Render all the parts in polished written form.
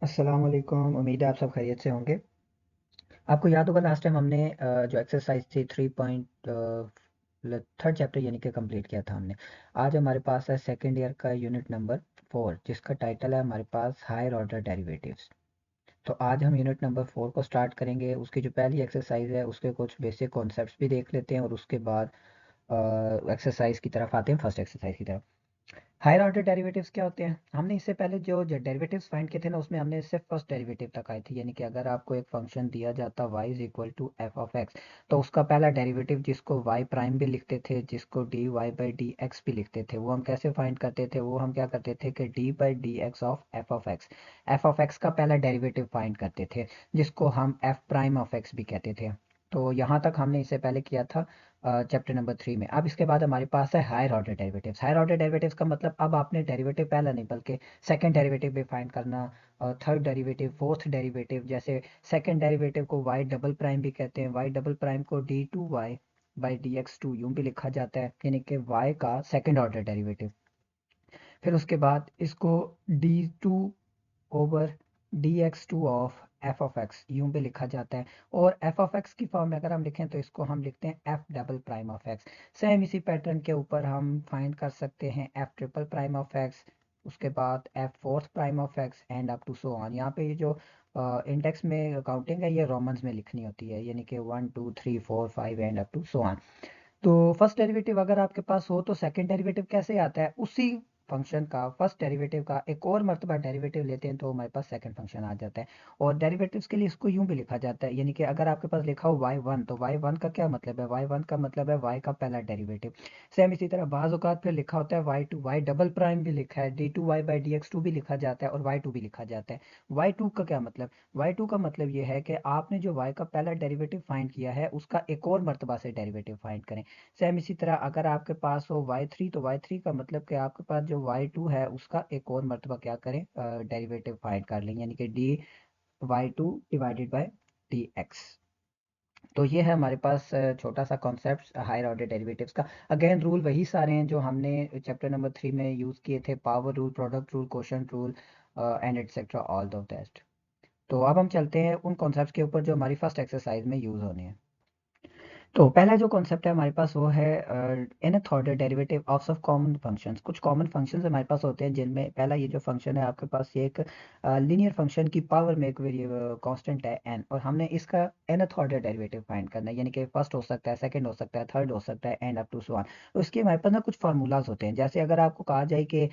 अस्सलाम वालेकुम। उम्मीद है आप सब खैरियत से होंगे। आपको याद होगा लास्ट टाइम हमने जो एक्सरसाइज थी 3 थर्ड चैप्टर यानी कि कंप्लीट किया था हमने। आज हमारे पास है सेकंड ईयर का यूनिट नंबर 4 जिसका टाइटल है हमारे पास हायर ऑर्डर डेरिवेटिव्स। तो आज हम यूनिट नंबर 4 को स्टार्ट करेंगे। उसकी जो पहली एक्सरसाइज है उसके कुछ बेसिक कॉन्सेप्ट्स भी देख लेते हैं और उसके बाद एक्सरसाइज की तरफ आते हैं, फर्स्ट एक्सरसाइज की तरफ। हायर ऑर्डर डेरिवेटिव्स क्या होते हैं? हमने इससे पहले जो डेरिवेटिव्स फाइंड किए थे ना, उसमें हमने सिर्फ फर्स्ट डेरिवेटिव तक आए थे। यानी कि अगर आपको एक फंक्शन दिया जाता y is equal to f of x, तो उसका पहला डेरिवेटिव जिसको y प्राइम भी लिखते थे, जिसको d y by d x भी लिखते थे, वो हम कैसे फाइंड करते थे? वो हम क्या करते थे कि D by d x of f of x का पहला डेरिवेटिव फाइंड करते थे, जिसको हम एफ प्राइम ऑफ एक्स भी कहते थे। तो यहाँ तक हमने इससे पहले किया था चैप्टर नंबर 3 में। अब इसके बाद हमारे पास है higher order derivatives. Higher order derivatives का मतलब अब आपने डेरिवेटिव पहला नहीं बल्कि सेकंड डेरिवेटिव भी फाइंड करना, थर्ड डेरिवेटिव, फोर्थ डेरिवेटिव। जैसे सेकंड डेरिवेटिव को वाई डबल प्राइम भी कहते हैं, वाई डबल प्राइम को d two y by d x two यूँ भी लिखा जाता है, यानी कि वाई का सेकंड ऑर्डर डेरिवेटिव। फिर उसके बाद इसको d two over d x two of f of x यूं भी लिखा जाता है। और एफ ऑफ एक्स की फॉर्म में अगर हम लिखें तो इसको हम लिखते हैं f double prime of x. Same इसी पैटर्न के ऊपर हम फाइंड कर सकते हैं f triple prime of x, उसके बाद f fourth prime of x and up to so on. यहाँ पे ये जो इंडेक्स में काउंटिंग है ये रोमन्स में लिखनी होती है, यानी कि 1 2 3 4 5 and up to so on. तो फर्स्ट डेरिवेटिव अगर आपके पास हो तो सेकंड डेरिवेटिव कैसे आता है? उसी फंक्शन का फर्स्ट डेरिवेटिव का एक और मर्तबा डेरिवेटिव लेते हैं तो हमारे पास सेकंड फंक्शन आ जाता है। और डेरिवेटिव्स के लिए इसको यूं भी लिखा जाता है, यानी कि अगर आपके पास लिखा हो y1, तो y1 का क्या मतलब है? y1 का मतलब है y का पहला डेरिवेटिव। सेम इसी तरह बाज़ औक़ात फिर लिखा होता है y2, y डबल प्राइम भी लिखा है, d2y बाई dx2 भी लिखा जाता है और y2 भी लिखा जाता है। y2 का क्या मतलब? y2 का मतलब ये है कि आपने जो y का पहला डेरिवेटिव फाइंड किया है उसका एक और मर्तबा से डेरिवेटिव फाइंड करें। सेम इसी तरह अगर आपके पास हो y3, तो y3 का मतलब कि आपके पास जो y2 है उसका एक और मर्तबा क्या करें? डेरिवेटिव फाइंड कर लें, यानी कि d y two divided by d x. तो ये है हमारे पास छोटा सा कॉन्सेप्ट हायर ऑर्डर डेरिवेटिव्स का। अगेन रूल वही सारे हैं जो हमने चैप्टर नंबर 3 में यूज़ किए थे, power rule, product rule, quotient rule and etcetera all of that. तो अब हम चलते हैं उन कॉन्सेप्ट्स के ऊपर जो हमारी फर्स्ट एक्सरसाइज में यूज़ होने हैं। तो पहला जो कॉन्सेप्ट है हमारे पास वो है nth ऑर्डर डेरिवेटिव ऑफ सब कॉमन फंक्शंस। कुछ कॉमन फंक्शंस हमारे पास होते हैं जिनमें पहला ये जो फंक्शन है आपके पास, ये एक लीनियर फंक्शन की पावर में एक वेरिएबल कांस्टेंट है n, और हमने इसका nth ऑर्डर डेरिवेटिव फाइंड करना है, यानी कि फर्स्ट हो सकता है, सेकंड हो सकता है, थर्ड हो सकता है and up to so on. तो इसके हमारे पास ना कुछ फार्मूलाज होते हैं। जैसे अगर आपको कहा जाए कि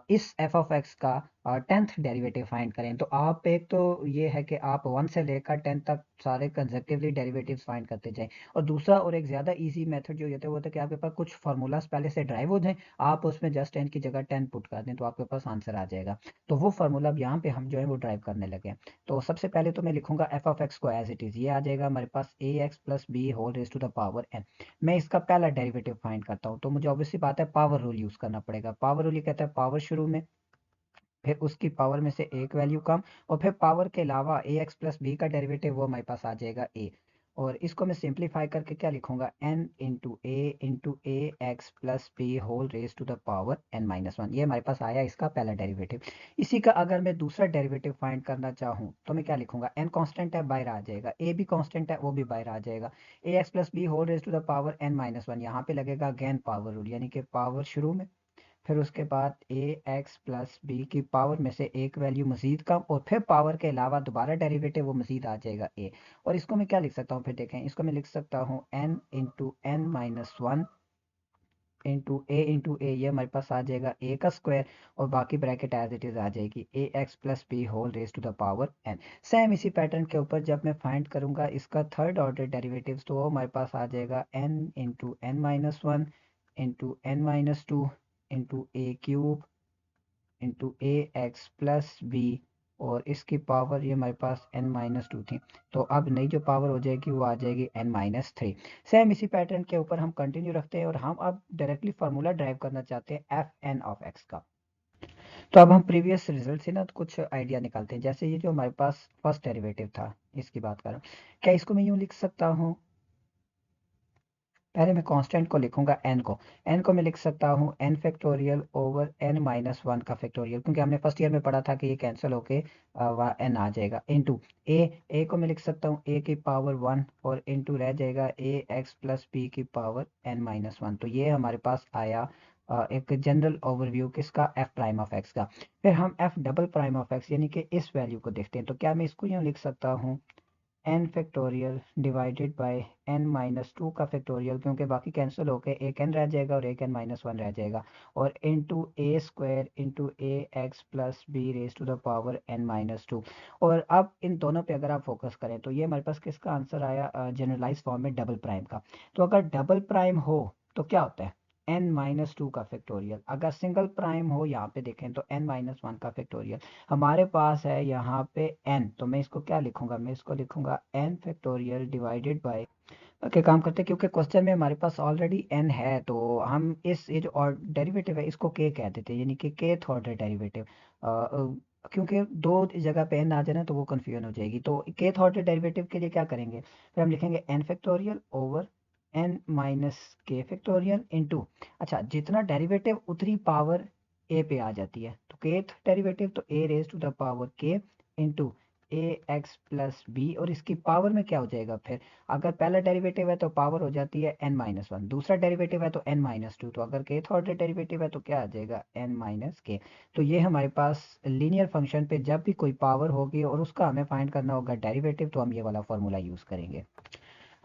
इस एफ ऑफ एक्स का 10th डेरिवेटिव फाइंड करें, तो आप एक तो ये है कि आप 1 से लेकर 10 तक सारे कंसेक्टिवली डेरिवेटिव्स फाइंड करते जाएं। और दूसरा और एक ज़्यादा इजी मेथड जो होता है वो होता है कि आपके पास कुछ फार्मूलाज पहले से ड्राइव हो जाएं, आप उसमें जस्ट 10 की जगह 10 पुट कर दें तो आपके पास आंसर आ जाएगा। तो वो फार्मूला अब यहाँ पे हम जो है वो ड्राइव करने लगे हैं। तो सबसे पहले तो मैं लिखूंगा एफ ऑफ एक्स को एज इट इज़, ये आ जाएगा हमारे पास A x plus B whole raise to the power N. मैं इसका पहला डेरिवेटिव फाइंड करता हूँ, तो मुझे ऑब्वियसली बात है पावर रूल यूज़ करना पड़ेगा। पावर रूल ये कहता है पावर शुरू में, फिर उसकी पावर में से एक वैल्यू कम, और फिर पावर के अलावा ए एक्स प्लस बी का डेरिवेटिव वो हमारे पास आ जाएगा ए। और इसको मैं सिंप्लीफाई करके क्या लिखूंगा? N into A x plus B whole raise to the power N minus one. ये हमारे पास आया इसका पहला डेरिवेटिव। इसी का अगर मैं दूसरा डेरिवेटिव फाइंड करना चाहूँ तो मैं क्या लिखूंगा? एन कांस्टेंट है, बाहर आ जाएगा, ए भी कांस्टेंट है, वो भी बाहर आ जाएगा। A x plus B whole raise to the power N minus one, यहाँ पे लगेगा अगेन पावर रूल, यानी कि पावर शुरू में, फिर उसके बाद ए एक्स प्लस बी की पावर में से एक वैल्यू मजीद कम, और फिर पावर के अलावा दोबारा डेरिवेटिव वो मजीद आ जाएगा ए। और इसको मैं क्या लिख सकता हूँ? फिर देखें, इसको मैं लिख सकता हूँ N into N minus one into A, ये हमारे पास आ जाएगा ए का स्क्वायर, और बाकी ब्रैकेट एज इट इज आ जाएगी A x plus B whole raise to the power N. Same इसी पैटर्न के ऊपर जब मैं फाइंड करूंगा इसका थर्ड ऑर्डर डेरिवेटिव्स, तो वो हमारे पास आ जाएगा N into N minus one into N minus two into A cube into A x plus B, और इसकी पावर ये हमारे पास n माइनस टू थी, तो अब नई जो पावर हो जाएगी वो आ जाएगी n माइनस थ्री। सेम इसी पैटर्न के ऊपर हम कंटिन्यू रखते हैं और हम अब डायरेक्टली फार्मूला ड्राइव करना चाहते हैं एफ एन ऑफ एक्स का। तो अब हम प्रीवियस रिजल्ट से ना तो कुछ आइडिया निकालते हैं। जैसे ये जो हमारे पास फर्स्ट डेरिवेटिव था, इसकी बात करें, क्या इसको मैं यूँ लिख सकता हूँ? पहले मैं कांस्टेंट को लिखूंगा एन को मैं लिख सकता हूँ n factorial over n minus one का फैक्टोरियल, क्योंकि हमने फर्स्ट ईयर में पढ़ा था कि ये कैंसिल होके एन आ जाएगा, इनटू ए को मैं लिख सकता हूँ ए की पावर वन और इनटू रह जाएगा ए एक्स प्लस बी की पावर एन माइनस वन। तो ये हमारे पास आया एक जनरल ओवरव्यू किसका, एफ प्राइम ऑफ एक्स का। फिर हम F double prime of x यानी कि इस वैल्यू को देखते हैं। तो क्या मैं इसको यूँ लिख सकता हूँ n factorial divided by n minus two का फैक्टोरियल, क्योंकि बाकी कैंसिल होके एक एन रह जाएगा और एक एन माइनस वन रह जाएगा, और into a square into A x plus b raise to the power N minus two. और अब इन दोनों पे अगर आप फोकस करें तो ये हमारे पास किसका आंसर आया, जनरलाइज फॉर्म में डबल प्राइम का। तो अगर डबल प्राइम हो तो क्या होता है एन माइनस टू का फैक्टोरियल, अगर सिंगल प्राइम हो यहाँ पे देखें तो एन माइनस वन का फैक्टोरियल। हमारे पास है यहाँ पे n, तो मैं इसको क्या लिखूंगा, मैं इसको लिखूंगा n factorial divided bye, okay काम करते हैं क्योंकि क्वेश्चन में हमारे पास ऑलरेडी n है, तो हम इस ये जो और डेरिवेटिव है इसको k कह देते हैं, यानी कि kth ऑर्डर डेरिवेटिव। क्योंकि दो जगह पे n आ जाए ना तो वो कंफ्यूजन हो जाएगी। तो kth ऑर्डर डेरिवेटिव के लिए क्या करेंगे, फिर हम लिखेंगे n factorial over n minus के फैक्टोरियल इंटू, अच्छा जितना डेरिवेटिव उतनी पावर a पे आ जाती है, तो kth डेरिवेटिव तो a raise to the power k into A x plus B, और इसकी पावर में क्या हो जाएगा फिर, अगर पहला डेरिवेटिव है तो पावर हो जाती है n माइनस वन, दूसरा डेरिवेटिव है तो n माइनस टू, तो अगर kth ऑर्डर डेरिवेटिव है तो क्या आ जाएगा n माइनस के। तो ये हमारे पास लीनियर फंक्शन पे जब भी कोई पावर होगी और उसका हमें फाइंड करना होगा डेरिवेटिव, तो हम ये वाला फॉर्मूला यूज करेंगे।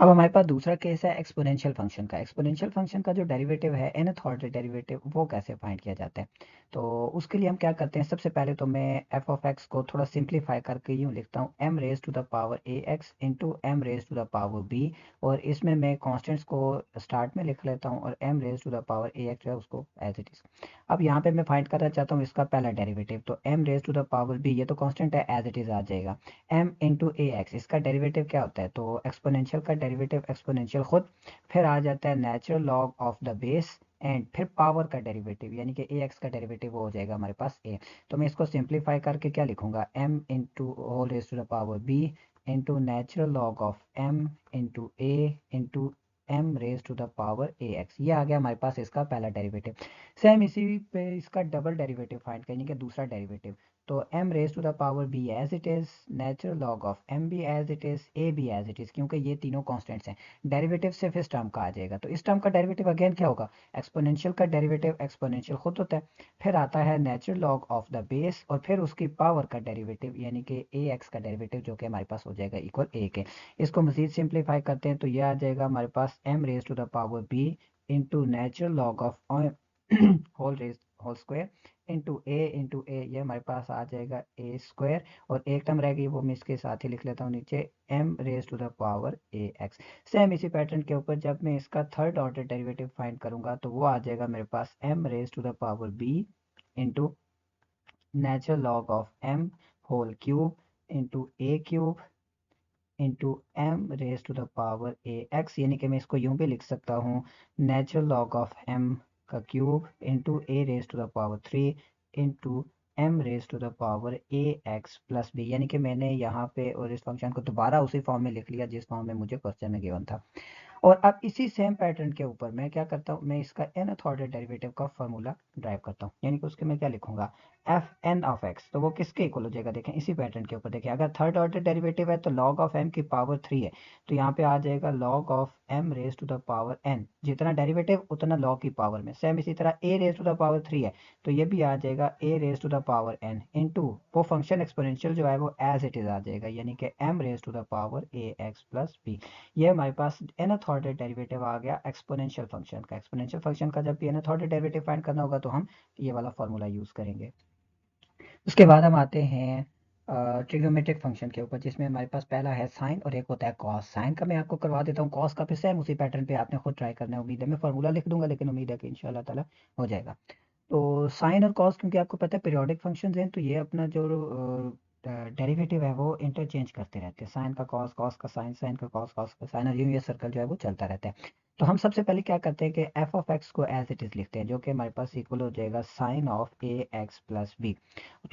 अब हमारे पास दूसरा केस है एक्सपोनेंशियल फंक्शन का। एक्सपोनेंशियल फंक्शन का जो डेरिवेटिव है nth ऑर्डर डेरिवेटिव, वो कैसे फाइंड किया जाता है। तो उसके लिए हम क्या करते हैं, सबसे पहले तो मैं एफ ऑफ एक्स को थोड़ा सिंप्लीफाई करके यूँ लिखता हूँ m raise to the power A x into M raise to the power b, और इसमें मैं कॉन्स्टेंट्स को स्टार्ट में लिख लेता हूँ और m raise to the power A x जो है उसको एज इट इज। अब यहाँ पे मैं फाइंड करना चाहता हूँ इसका पहला डेरिवेटिव, तो m raise to the power b, ये तो कॉन्स्टेंट है एज इट इज आ जाएगा, m इंटू ए एक्स, इसका डेरिवेटिव क्या होता है, तो एक्सपोनेंशियल का डेरिवेटिव एक्सपोनेंशियल खुद, फिर आ जाता है natural log of the base and फिर पावर का डेरिवेटिव, यानी कि ए एक्स का डेरिवेटिव वो हो जाएगा हमारे पास ए। तो मैं इसको सिंप्लीफाई करके क्या लिखूंगा m into whole raise to the power b into natural log of m into a into m raise to the power A x, ये आ गया हमारे पास इसका पहला डेरिवेटिव। सेम इसी पे इसका डबल डेरिवेटिव फाइंड करेंगे, दूसरा डेरिवेटिव, तो m raise to the power b as it is, natural log of m भी एज इट इज, a भी एज इट इज, क्योंकि ये तीनों कांस्टेंट्स हैं। डेरिवेटिव सिर्फ इस टर्म का आ जाएगा, तो इस टर्म का डेरिवेटिव अगेन क्या होगा, एक्सपोनेंशियल का डेरिवेटिव एक्सपोनेंशियल खुद होता है, फिर आता है natural log of the base और फिर उसकी पावर का डेरिवेटिव, यानी कि ए एक्स का डेरिवेटिव जो कि हमारे पास हो जाएगा इक्वल ए के। इसको मजीद सिंप्लीफाई करते हैं तो ये आ जाएगा हमारे पास m raise to the power b into natural log of whole square into A, ये हमारे पास आ जाएगा ए स्क्वायर, और एक टर्म रह गई वो मैं इसके साथ ही लिख लेता हूँ नीचे m raise to the power A x. Same इसी पैटर्न के ऊपर जब मैं इसका थर्ड ऑर्डर डेरिवेटिव फाइंड करूंगा तो वो आ जाएगा मेरे पास M raise to the power B into natural log of M whole cube into A cube into M raise to the power A X, यानी कि मैं इसको यूं भी लिख सकता हूँ नेचुरल लॉग ऑफ एम का cube into A raise to the power three into M raise to the power A x plus B, यानी कि मैंने यहाँ पे और इस फंक्शन को दोबारा उसी फॉर्म में लिख लिया जिस फॉर्म में मुझे क्वेश्चन में गिवन था। और अब इसी सेम पैटर्न के ऊपर मैं क्या करता हूँ, मैं इसका nth ऑर्डर डेरिवेटिव का फॉर्मूला ड्राइव करता हूँ, यानी कि उसके मैं क्या लिखूंगा एफ एन ऑफ एक्स, तो वो किसके इक्वल हो जाएगा, देखें इसी पैटर्न के ऊपर देखें, अगर थर्ड ऑर्डर डेरिवेटिव है तो लॉग ऑफ एम की पावर थ्री है, तो यहाँ पे आ जाएगा log of m raise to the power n, जितना डेरिवेटिव उतना लॉग की पावर में, सेम इसी तरह a raise to the power three है तो ये भी आ जाएगा a raise to the power n into वो फंक्शन एक्सपोनेंशियल जो है वो एज इट इज आ जाएगा, यानी कि m raise to the power A x plus b. ये हमारे पास nth ऑर्डर डेरिवेटिव आ गया एक्सपोनेंशियल फंक्शन का। एक्सपोनेंशियल फंक्शन का जब भी nth ऑर्डर डेरिवेटिव फाइंड करना होगा तो हम ये वाला फॉर्मूला यूज करेंगे। उसके बाद हम आते हैं ट्रिग्नोमेट्रिक फंक्शन के ऊपर, जिसमें हमारे पास पहला है साइन और एक होता है कॉस। साइन का मैं आपको करवा देता हूँ, कॉस का फिर सेम उसी पैटर्न पे आपने खुद ट्राई करना है, उम्मीद है मैं फॉर्मूला लिख दूंगा लेकिन उम्मीद है कि इंशाल्लाह ताला हो जाएगा। तो साइन और कॉस क्योंकि आपको पता है पीरियोडिक फंक्शंस हैं, तो ये अपना जो डेरिवेटिव है वो इंटरचेंज करते रहते हैं, साइन का कॉस, कॉस का साइन, साइन का कॉस, कॉस का साइन, और यूं ये सर्कल जो है वो चलता रहता है। तो हम सबसे पहले क्या करते हैं कि एफ ऑफ एक्स को एज इट इज लिखते हैं, जो कि हमारे पास इक्वल हो जाएगा sine of a x plus b.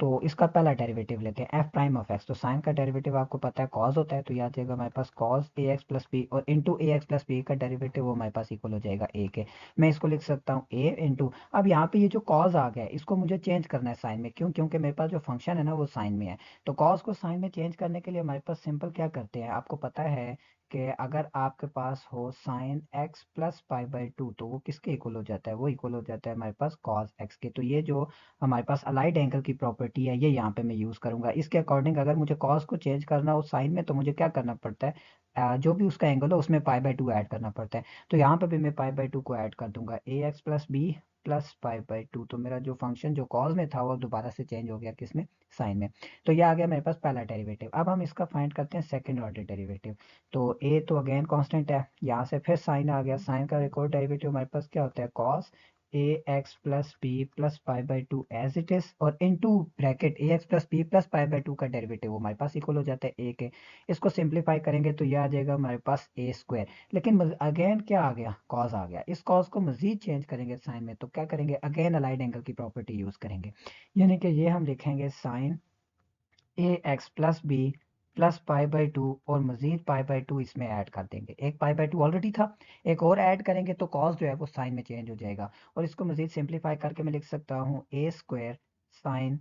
तो इसका पहला डेरिवेटिव लेते हैं एफ प्राइम ऑफ एक्स। तो साइन का डेरिवेटिव आपको पता है कॉस होता है, तो याद जाएगा हमारे पास cos a x plus B, और इंटू ए एक्स प्लस बी का डेरिवेटिव वो हमारे पास इक्वल हो जाएगा ए के। मैं इसको लिख सकता हूँ ए इंटू, अब यहाँ पे ये जो कॉस आ गया है इसको मुझे चेंज करना है साइन में, क्यों? क्योंकि मेरे पास जो फंक्शन है ना वो साइन में है। तो कॉस को साइन में चेंज करने के लिए हमारे पास सिंपल क्या करते हैं, आपको पता है कि अगर आपके पास हो sine x plus pi by two, तो वो किसके इक्वल हो जाता है, वो इक्वल हो जाता है हमारे पास कॉस एक्स के। तो ये जो हमारे पास अलाइड एंगल की प्रॉपर्टी है ये यहाँ पे मैं यूज करूंगा। इसके अकॉर्डिंग अगर मुझे कॉस को चेंज करना हो साइन में, तो मुझे क्या करना पड़ता है, जो भी उसका एंगल हो उसमें पाई बाई टू ऐड करना पड़ता है। तो यहाँ पे भी मैं पाई बाई टू को ऐड कर दूंगा, a x plus b plus pi by two. तो मेरा जो फंक्शन जो कॉस में था वो दोबारा से चेंज हो गया किसमें, साइन में। तो ये आ गया मेरे पास पहला डेरिवेटिव। अब हम इसका फाइंड करते हैं सेकंड ऑर्डर डेरिवेटिव। तो ए तो अगेन कांस्टेंट है, यहाँ से फिर साइन आ गया, साइन का एक और डेरिवेटिव हमारे पास क्या होता है, cos a x plus b plus pi by two as it is, और into bracket a x plus b plus pi by two का डेरिवेटिव वो हमारे पास इक्वल हो जाता है ए के। इसको सिंप्लीफाई करेंगे तो ये आ जाएगा हमारे पास ए स्क्वायर। लेकिन अगेन क्या आ गया, कॉस आ गया। इस कॉस को मजीद चेंज करेंगे साइन में, तो क्या करेंगे, अगेन अलाइड एंगल की प्रॉपर्टी यूज करेंगे। यानी कि ये हम लिखेंगे sine a x plus b plus pi by two, और मजीद पाई बाई टू इसमें ऐड कर देंगे, एक पाई बाई टू ऑलरेडी था, एक और ऐड करेंगे तो कॉस जो है वो साइन में चेंज हो जाएगा। और इसको मजीद सिंप्लीफाई करके मैं लिख सकता हूँ a square sine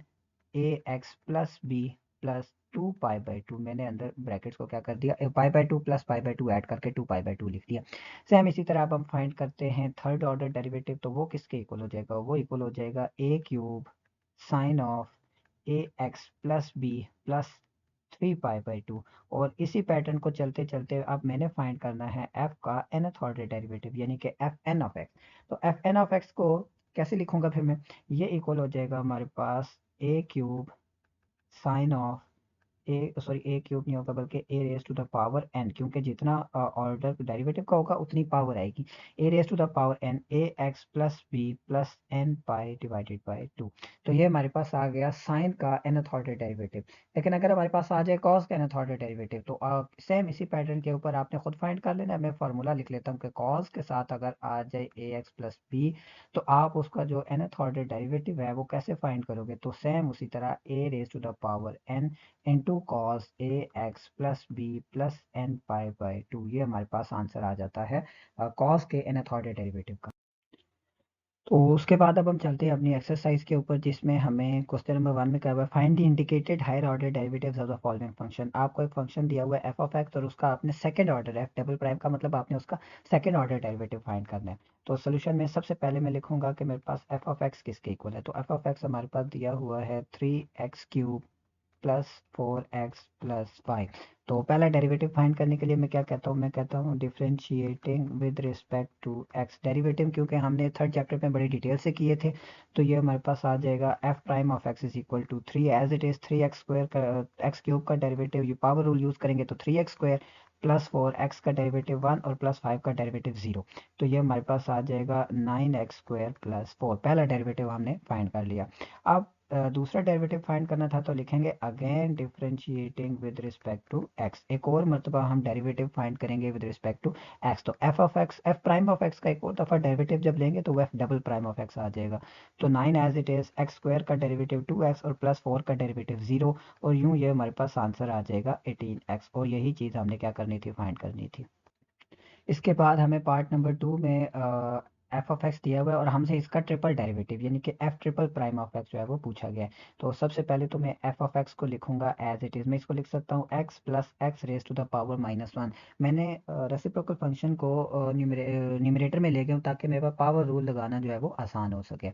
a x plus b plus two pi by two. मैंने अंदर ब्रैकेट्स को क्या कर दिया, pi by two plus pi by two add करके टू पाई बाई टू लिख दिया। सेम इसी तरह अब हम फाइंड करते हैं थर्ड ऑर्डर डेरिवेटिव। तो वो किसके इक्वल हो जाएगा, वो इक्वल हो जाएगा a cube sine of a x plus b plus three pi by two. और इसी पैटर्न को चलते चलते अब मैंने फाइंड करना है एफ का nth ऑर्डर डेरिवेटिव, यानी कि एफ एन ऑफ एक्स। तो एफ एन ऑफ एक्स को कैसे लिखूंगा फिर मैं, ये इक्वल हो जाएगा हमारे पास a cube sine of a, sorry a cube नहीं होगा बल्कि a raise to the power n, क्योंकि जितना ऑर्डर डेरिवेटिव का होगा उतनी पावर आएगी। A raise to the power n a x plus b plus n pi divided by two. तो ये हमारे पास आ गया साइन का nth ऑर्डर डेरिवेटिव। लेकिन अगर हमारे पास आ जाए कॉस का nth ऑर्डर डेरिवेटिव, तो सेम इसी पैटर्न के ऊपर आपने खुद फाइंड कर लेना है। मैं फार्मूला लिख लेता हूँ कि कॉस के साथ अगर आ जाए ए एक्स प्लस बी, तो आप उसका जो nth ऑर्डर डेरिवेटिव है वो कैसे फाइंड करोगे, तो सेम उसी तरह a raise to the power n into cos a x plus b plus n pi by two. ये हमारे पास आंसर आ जाता है कॉस के nth ऑर्डर डेरिवेटिव का। तो उसके बाद अब हम चलते हैं अपनी एक्सरसाइज के ऊपर, जिसमें हमें क्वेश्चन नंबर वन में क्या हुआ है, find the indicated higher order derivatives of the following function. आपको एक फंक्शन दिया हुआ है एफ ऑफ एक्स, और उसका आपने second order, F double prime का मतलब आपने उसका सेकंड ऑर्डर डेरिवेटिव फाइंड करना है। तो सोल्यूशन में सबसे पहले मैं लिखूंगा कि मेरे पास एफ ऑफ एक्स किसके इक्वल है। तो एफ ऑफ एक्स हमारे पास दिया हुआ है three x cube plus four x plus five. तो पहला डेरिवेटिव फाइंड करने के लिए मैं क्या कहता हूँ, मैं कहता हूँ differentiating with respect to x. Derivative क्योंकि हमने थर्ड चैप्टर में बड़ी डिटेल से किए थे, तो ये हमारे पास आ जाएगा f prime of x is equal to three as it is three x square का, एक्स क्यूब का डेरिवेटिव ये पावर रूल यूज करेंगे तो three x square plus four x का डेरिवेटिव वन और प्लस फाइव का डेरिवेटिव जीरो। तो ये हमारे पास आ जाएगा nine x square plus four. पहला डेरिवेटिव हमने फाइंड कर लिया। अब दूसरा डेरिवेटिव फाइंड करना था, तो लिखेंगे again differentiating with respect to x. एक और मरतबा हम डेरिवेटिव फाइंड करेंगे विद रिस्पेक्ट टू एक्स। तो f of x, f prime of x का एक और दफा डेरिवेटिव जब लेंगे तो वो f double prime of x आ जाएगा। तो nine as it is x square का डेरिवेटिव टू एक्स और प्लस फोर का डेरिवेटिव जीरो, और यूं ये हमारे पास आंसर आ जाएगा एटीन एक्स। और यही चीज़ हमने क्या करनी थी, फाइंड करनी थी। इसके बाद हमें पार्ट नंबर टू में एफ ऑफ एक्स दिया हुआ है और हमसे इसका ट्रिपल डेरिवेटिव यानी कि F triple prime of x जो है वो पूछा गया है। तो सबसे पहले तो मैं एफ ऑफ एक्स को लिखूंगा एज इट इज। मैं इसको लिख सकता हूँ x plus x raise to the power minus one. मैंने रेसिप्रोकल फंक्शन को न्यूमरेटर में ले गया हूँ ताकि मेरे पास पावर रूल लगाना जो है वो आसान हो सके।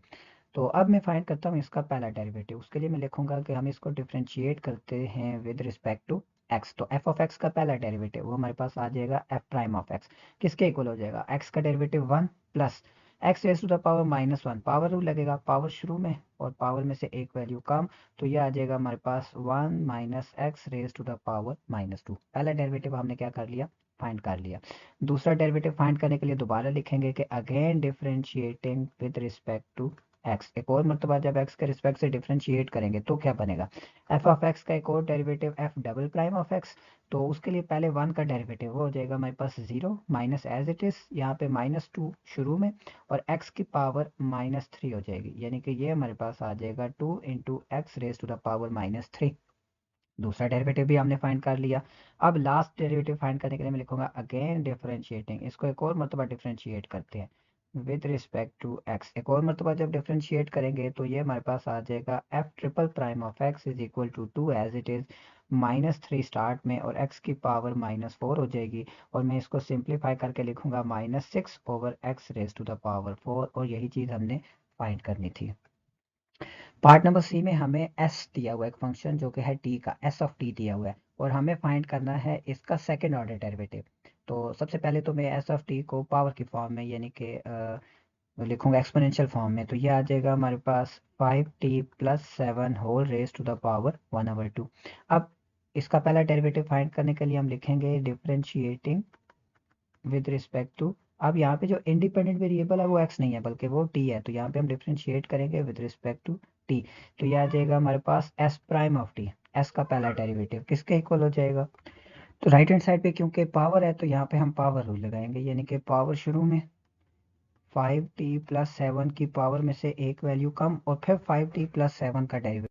तो अब मैं फाइंड करता हूँ इसका पहला डेरिवेटिव। उसके लिए मैं लिखूंगा कि हम इसको डिफरेंशिएट करते हैं विद रिस्पेक्ट टू एक्स। तो एफ ऑफ एक्स का पहला डेरिवेटिव वो हमारे पास आ जाएगा एफ प्राइम ऑफ एक्स। किसके इक्वल हो जाएगा, एक्स का derivative one plus x raise to the power minus one. Power rule लगेगा, पावर शुरू में और पावर में से एक वैल्यू कम, तो ये आ जाएगा हमारे पास one minus x raise to the power minus two. पहला डेरिवेटिव हमने क्या कर लिया, फाइंड कर लिया। दूसरा डेरिवेटिव फाइंड करने के लिए दोबारा लिखेंगे कि again differentiating with respect to x. एक और मरतबा जब एक्स के रिस्पेक्ट से डिफ्रेंशिएट करेंगे तो क्या बनेगा, एफ ऑफ एक्स का एक और derivative F double prime of x. तो उसके लिए पहले वन का डेरिवेटिव वो हो जाएगा हमारे पास zero minus as it is यहाँ पे -2 शुरू में, और एक्स की पावर -3 हो जाएगी, यानी कि ये हमारे पास आ जाएगा 2 into x raise to the power -3। दूसरा डेरिवेटिव भी हमने फाइंड कर लिया। अब लास्ट डेरिवेटिव फाइंड करने के लिए मैं लिखूंगा अगेन डिफरेंशिएटिंग, इसको एक और मरतबा डिफरेंशिएट करते हैं विद रिस्पेक्ट टू एक्स। एक और मरतबा जब डिफरेंशिएट करेंगे तो ये हमारे पास आ जाएगा f triple prime of x is equal to 2 as it is -3 start में, और एक्स की पावर -4 हो जाएगी, और मैं इसको सिंप्लीफाई करके लिखूंगा -6 over x raise to the power 4, और यही चीज़ हमने फाइंड करनी थी। पार्ट नंबर सी में हमें एस दिया हुआ है, एक फंक्शन जो कि है टी का, एस ऑफ टी दिया हुआ है, और हमें फाइंड करना है इसका सेकंड ऑर्डर डेरिवेटिव। तो सबसे पहले तो मैं एस ऑफ टी को पावर की फॉर्म में यानी कि लिखूंगा एक्सपोनेंशियल फॉर्म में, तो ये आ जाएगा हमारे पास 5t+7 whole raise to the power 1/2। अब इसका पहला डेरिवेटिव फाइंड करने के लिए हम लिखेंगे डिफरेंशिएटिंग विद रिस्पेक्ट टू, अब यहाँ पे जो इंडिपेंडेंट वेरिएबल है वो x नहीं है बल्कि वो t है, तो यहाँ पे हम डिफरेंशिएट करेंगे विद रिस्पेक्ट टू t। तो ये आ जाएगा हमारे पास s prime of t, s का पहला डेरिवेटिव किसके इक्वल हो जाएगा, तो राइट हैंड साइड पे क्योंकि पावर है तो यहाँ पे हम पावर रूल लगाएंगे, यानी कि पावर शुरू में 5t+7 की पावर में से एक वैल्यू कम, और फिर 5t+7 का डेरिवेटिव,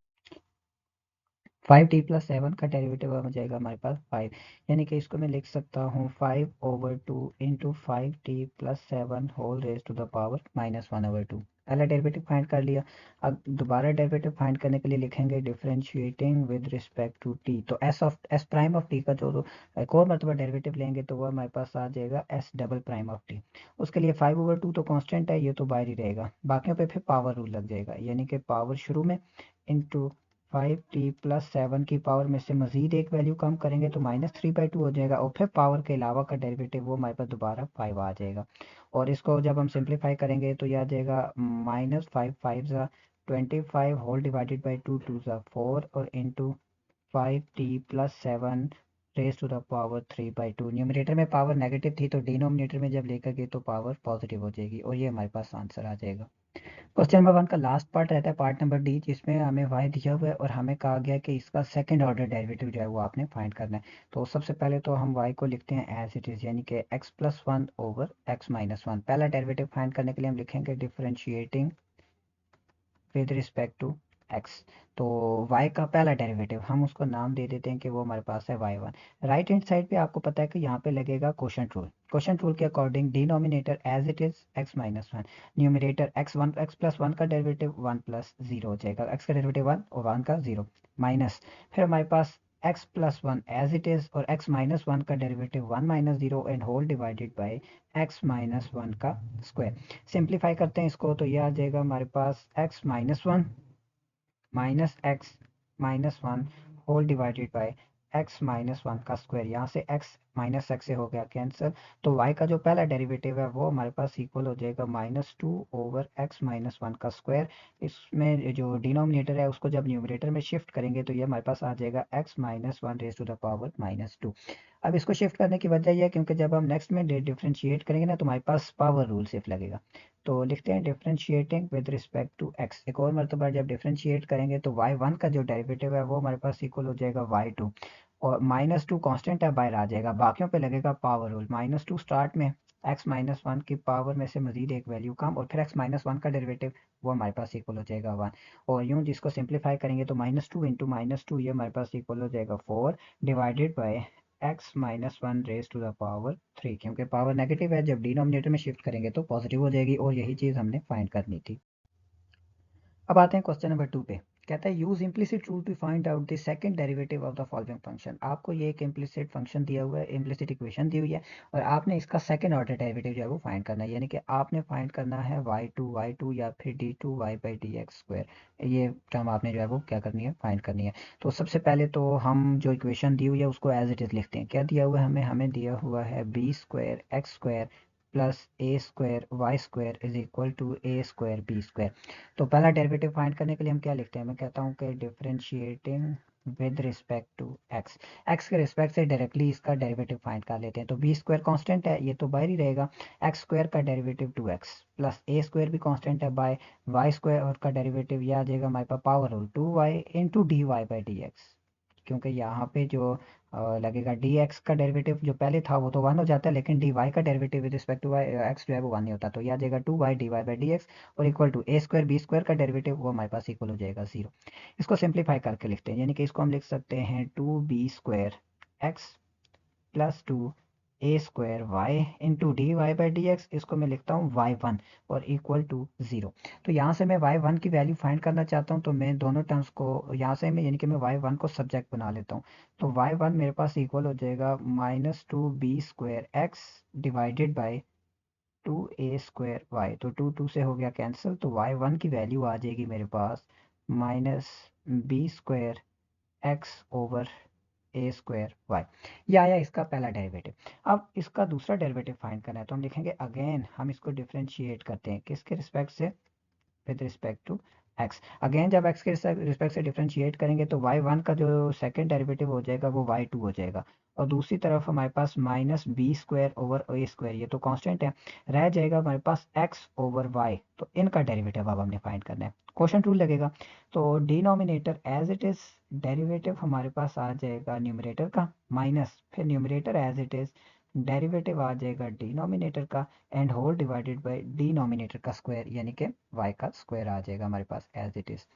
5t+7 का डेरिवेटिव हो जाएगा हमारे पास 5, यानी कि इसको मैं लिख सकता हूँ 5/2 into 5t+7 whole raise to the power -1/2। पहला डेरिवेटिव फाइंड कर लिया। अब दोबारा डेरिवेटिव फाइंड करने के लिए लिखेंगे differentiating with respect to t, तो एस प्राइम ऑफ टी का जो एक और मतलब डेरिवेटिव लेंगे तो वह हमारे पास आ जाएगा S double prime of T. उसके लिए 5/2 तो कांस्टेंट है, ये तो बाहर ही रहेगा, बाकियों पे फिर पावर रूल लग जाएगा, यानी कि पावर शुरू में इंटू 5t+7 की पावर में से मजीद एक वैल्यू कम करेंगे तो -3/2 हो जाएगा, और फिर पावर के अलावा का डेरिवेटिव वो हमारे पास दोबारा 5 आ जाएगा, और इसको जब हम सिंप्लीफाई करेंगे तो यह आ जाएगा -5 5 होल डिवाइडेड बाई 2 2 4, और into 5t+7 raise to the power 3/2। Numerator में पावर नेगेटिव थी तो डिनोमिनेटर में जब लेकर गए तो पावर पॉजिटिव हो जाएगी, और ये हमारे पास आंसर आ जाएगा। क्वेश्चन नंबर 1 का लास्ट पार्ट रहता है पार्ट नंबर डी, जिसमें हमें वाई दिया हुआ है और हमें कहा गया है कि इसका सेकंड ऑर्डर डेरिवेटिव जो है वो आपने फाइंड करना है। तो सबसे पहले तो हम वाई को लिखते हैं एज इट इज़, यानी कि x+1 ओवर x-1। पहला डेरिवेटिव फाइंड करने के लिए हम लिखेंगे differentiating with respect to x। तो y का पहला डेरिवेटिव हम उसको नाम दे देते हैं कि वो हमारे पास है y1। राइट हैंड साइड पे आपको पता है कि यहाँ पे लगेगा क्वोशंट रूल। क्वोशंट रूल के according denominator as it is x-1, numerator x+1 का डेरिवेटिव 1+0 हो जाएगा, x का डेरिवेटिव 1 और 1 का 0 माइनस, फिर हमारे पास x+1 एज इट इज, और x-1 का derivative 1-0 and whole divided by x-1 का स्क्वायर। सिंप्लीफाई करते हैं इसको तो यह आ जाएगा हमारे पास x-1 minus x minus one whole divided by x-1 का स्क्वायर, यहाँ से x माइनस एक्स से हो गया कैंसिल, तो y का जो पहला डेरिवेटिव है वो हमारे पास इक्वल हो जाएगा -2 ओवर x-1 का स्क्वायर। इसमें जो डिनोमिनेटर है उसको जब न्यूमरेटर में शिफ्ट करेंगे तो ये हमारे पास आ जाएगा x-1 raise to the power -2। अब इसको शिफ्ट करने की वजह यह है क्योंकि जब हम नेक्स्ट में डिफरेंशिएट करेंगे ना तो हमारे पास पावर रूल सिर्फ लगेगा। तो लिखते हैं differentiating with respect to x। एक और मरतबा जब डिफरेंशिएट करेंगे तो y1 का जो डेरिवेटिव है वो हमारे पास इक्वल हो जाएगा y2, और -2 कांस्टेंट है बाहर आ जाएगा, बाकियों पे लगेगा पावर रूल। -2 स्टार्ट में x-1 की पावर में से मजीद एक वैल्यू कम, और फिर x-1 का डेरिवेटिव वो हमारे पास इक्वल हो जाएगा 1, और यूं जिसको सिंप्लीफाई करेंगे तो -2 इंटू -2 ये हमारे पास इक्वल हो जाएगा 4 divided by x-1 raise to the power 3, क्योंकि पावर नेगेटिव है जब डिनोमिनेटर में शिफ्ट करेंगे तो पॉजिटिव हो जाएगी, और यही चीज़ हमने फाइंड करनी थी। अब आते हैं क्वेश्चन नंबर 2 पे। कहता है use implicit rule to find out the second derivative of the following function. आपको ये एक इम्प्लिसिट फंक्शन दिया हुआ है, इम्प्लिसिट इक्वेशन दी हुई है, और आपने इसका सेकंड ऑर्डर डेरिवेटिव जो है वो फाइंड करना है, यानी कि आपने फाइंड करना है y2 या फिर d2y/dx²। ये टर्म आपने जो है वो क्या करनी है, फाइंड करनी है। तो सबसे पहले तो हम जो इक्वेशन दी हुई है उसको एज इट इज लिखते हैं। क्या दिया हुआ है हमें दिया हुआ है b² x² +a² y² is equal to a² b²। तो पहला डेरिवेटिव फाइंड करने के लिए हम क्या लिखते हैं, मैं कहता हूँ कि differentiating with respect to x. X के रिस्पेक्ट से डायरेक्टली इसका डेरिवेटिव फाइंड कर लेते हैं। तो बी स्क्वायर कॉन्स्टेंट है, ये तो बाहर ही रहेगा। एक्स स्क्वायर का derivative 2x plus a square भी कॉन्स्टेंट है बाय वाई स्क्वायर, और का डेरिवेटिव ये आ जाएगा हमारे पास power rule 2y into d y by d x. क्योंकि यहाँ पे जो लगेगा डी एक्स का डेरिवेटिव जो पहले था वो तो 1 हो जाता है, लेकिन डी वाई का derivative with respect to x जो है वो 1 नहीं होता। तो यह आ जाएगा 2y d y by d x और equal to a square b square का डेरिवेटिव वो हमारे पास इक्वल हो जाएगा 0। इसको सिंप्लीफाई करके लिखते हैं, यानी कि इसको हम लिख सकते हैं 2b square x plus 2a square y into d y by d x. इसको मैं लिखता हूँ y1 और इक्वल टू 0। तो यहाँ से मैं y1 की वैल्यू फाइंड करना चाहता हूँ, तो मैं दोनों टर्म्स को यहाँ से मैं यानी कि मैं y1 को सब्जेक्ट बना लेता हूँ। तो y1 मेरे पास इक्वल हो जाएगा -2b square x divided by 2a square y. तो 2 से हो गया कैंसिल, तो y1 की वैल्यू आ जाएगी मेरे पास -b square x over a square Y. ये आया इसका पहला डेरिवेटिव। अब इसका दूसरा डेरिवेटिव फाइंड करना है, तो हम लिखेंगे अगेन हम इसको डिफरेंशिएट करते हैं किसके रिस्पेक्ट से, with respect to x. Again जब एक्स के रिस्पेक्ट से डिफरेंशिएट करेंगे तो y1 का जो सेकंड डेरिवेटिव हो जाएगा वो y2 हो जाएगा, और दूसरी तरफ हमारे पास -b square over a square, ये तो कांस्टेंट है, रह जाएगा हमारे पास x ओवर y। तो इनका डेरिवेटिव अब हमने फाइंड करना है, क्वोशंट रूल लगेगा। तो denominator as it is, derivative हमारे पास आ जाएगा न्यूमरेटर का माइनस, फिर numerator as it is, derivative आ जाएगा डिनोमिनेटर का and whole divided by denominator का स्क्वायर, यानी कि y का स्क्वायर आ जाएगा हमारे पास as it is.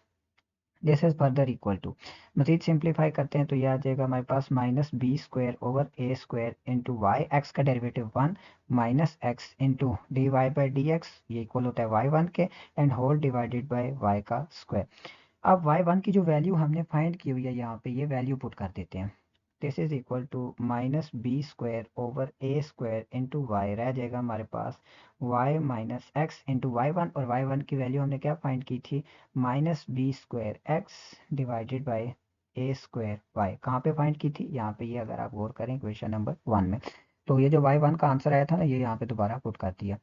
This is further equal to, मजीद सिंप्लीफाई करते हैं तो यह आ जाएगा हमारे पास -b square over a square into y, x का derivative 1 minus x into d y by d x, ये इक्वल होता है y1 के and whole divided by y का स्क्वायर। अब y1 की जो वैल्यू हमने फाइंड की हुई है यहाँ पे, ये वैल्यू पुट कर देते हैं। This is equal to -b square over a square into y, रह जाएगा हमारे पास y minus x into y1, और y1 की वैल्यू हमने क्या फाइंड की थी, -b square x divided by a square y. कहाँ पे फाइंड की थी, यहाँ पे, ये अगर आप गौर करें क्वेश्चन नंबर 1 में, तो ये जो y1 का आंसर आया था ना, ये यहाँ पे दोबारा पुट कर दिया।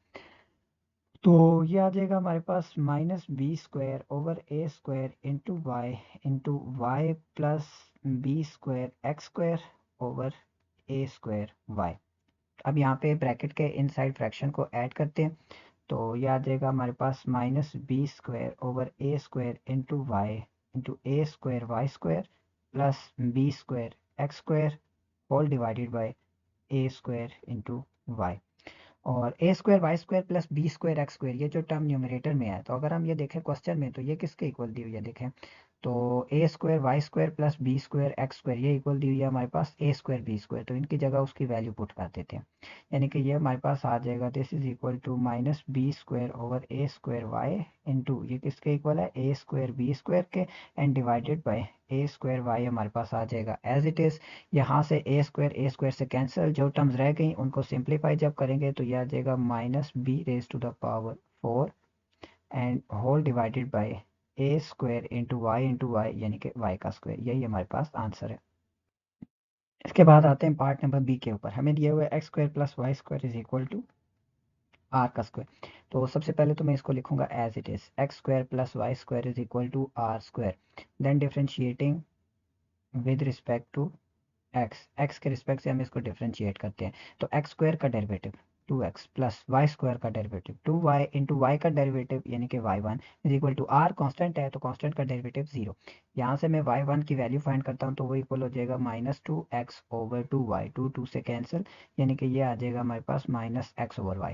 तो ये आ जाएगा हमारे पास -b square over a square into y plus b square x square over a square y. अब यहाँ पे ब्रैकेट के इनसाइड फ्रैक्शन को ऐड करते हैं, तो ये आ जाएगा हमारे पास -b square over a square into y into a square y square plus b square x square whole divided by a square into y. और a square y square plus b square x square, ये जो term numerator में है, तो अगर हम ये देखें क्वेश्चन में, तो ये किसके इक्वल दी हुई है, देखें तो a square y square plus b square x square, ये इक्वल दी हुई है हमारे पास ए स्क्वायर बी स्क्वायर। तो इनकी जगह उसकी वैल्यू पुट कर देते हैं, यानी कि ये हमारे पास आ जाएगा this is equal to -b square over a square y into, ये किसके इक्वल है, ए स्क्वायर बी स्क्वायर के and divided by a square y हमारे पास आ जाएगा एज इट इज। यहाँ से ए स्क्वायर से कैंसिल, जो टर्म्स रह गई उनको सिंप्लीफाई जब करेंगे तो यह आ जाएगा -b raise to the power 4 and whole divided by a square into y, यानी कि वाई का स्क्वायर। यही हमारे पास आंसर है। इसके बाद आते हैं पार्ट नंबर बी के ऊपर, हमें दिया हुआ है x square plus y square is equal to r का स्क्वायर। तो सबसे पहले तो मैं इसको लिखूंगा as it is, x square plus y square is equal to r square, then differentiating with respect to x के रिस्पेक्ट से हम इसको डिफरेंशिएट करते हैं। तो एक्स स्क्वायर का derivative 2x plus y square का डेरिवेटिव 2y इंटू वाई का डेरिवेटिव यानी कि y1 is equal to are constant है, तो कांस्टेंट का डेरिवेटिव 0। यहाँ से मैं y1 की वैल्यू फाइंड करता हूँ, तो वो इक्वल हो जाएगा -2x ओवर 2y, 2 से कैंसिल, यानी कि ये आ जाएगा हमारे पास -x ओवर y।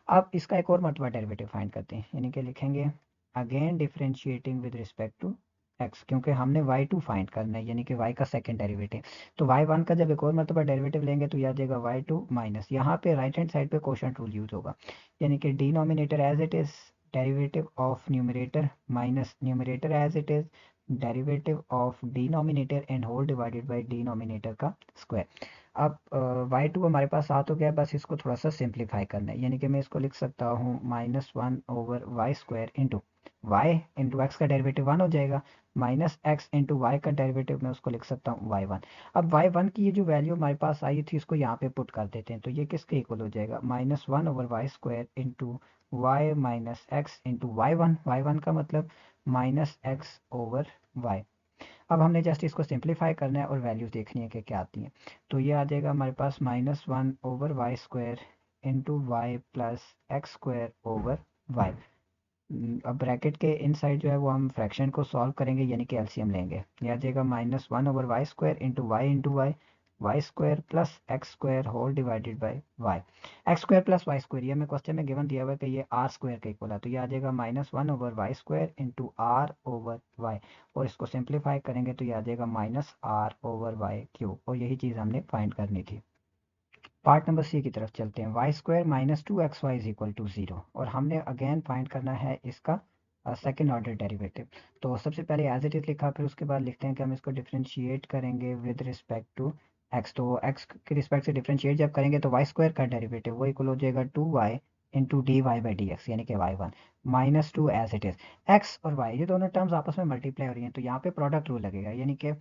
अब इसका एक और मरतबा डेरिवेटिव फाइंड करते हैं, यानी कि लिखेंगे again differentiating with respect to x, क्योंकि हमने y2 फाइंड करना है, यानी कि y का सेकंड डेरिवेटिव। तो y1 का जब एक और मरतबा डेरिवेटिव लेंगे तो यह आ जाएगा y2 माइनस, यहाँ पे राइट हैंड साइड पे क्वोशंट रूल यूज होगा, यानी कि denominator as it is derivative of numerator minus numerator as it is derivative of denominator and whole divided by denominator का स्क्वायर। अब y2 हमारे पास साथ हो गया, बस इसको थोड़ा सा सिंप्लीफाई करना है, यानी कि मैं इसको लिख सकता हूँ -1 over y square into y into x का डेरिवेटिव 1 हो जाएगा, माइनस एक्स इंटू वाई का डेरिवेटिव मैं उसको लिख सकता हूँ y1। अब y1 की ये जो वैल्यू हमारे पास आई थी इसको यहाँ पे पुट कर देते हैं, तो ये किसके इक्वल हो जाएगा, -1 over y square into y minus x into y one का मतलब -x ओवर y। अब हमने जस्ट इसको सिंप्लीफाई करना है और वैल्यूज देखनी है कि क्या आती हैं। तो ये आ जाएगा हमारे पास -1/y² into y plus x square over y. अब ब्रैकेट के इनसाइड जो है वो हम फ्रैक्शन को सॉल्व करेंगे, यानी कि एलसीएम लेंगे। ये आ जाएगा -1/y² into y y square plus x square whole divided by y. X square plus y square, ये हमें क्वेश्चन में गिवन दिया हुआ है कि ये आर स्क्वायर का इक्वल है, तो ये आ जाएगा -1/y² into are over Y. और इसको सिंप्लीफाई करेंगे तो ये आ जाएगा -r/y³, और यही चीज़ हमने फाइंड करनी थी। पार्ट नंबर सी की तरफ चलते हैं। y² - 2xy = 0, और हमने अगेन फाइंड करना है इसका सेकेंड ऑर्डर डेरिवेटिव। तो सबसे पहले एज इट इज लिखा, फिर उसके बाद लिखते हैं कि हम इसको डिफरेंशिएट करेंगे विद रिस्पेक्ट टू x। तो x के रिस्पेक्ट से डिफरेंशिएट जब करेंगे तो y² का डेरिवेटिव वो इक्वल हो जाएगा 2y इंटू dy/dx, यानी कि y1 -2 as it is. x और y ये दोनों टर्म्स आपस में मल्टीप्लाई हो रही हैं, तो यहाँ पे प्रोडक्ट रूल लगेगा, यानी कि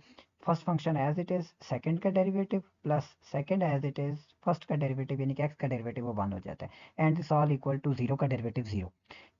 first function as it is second का derivative plus second as it is first का डेरिवेटिव, यानी कि x का डेरिवेटिव वो 1 हो जाता है। And this all equal to 0 का डेरिवेटिव 0,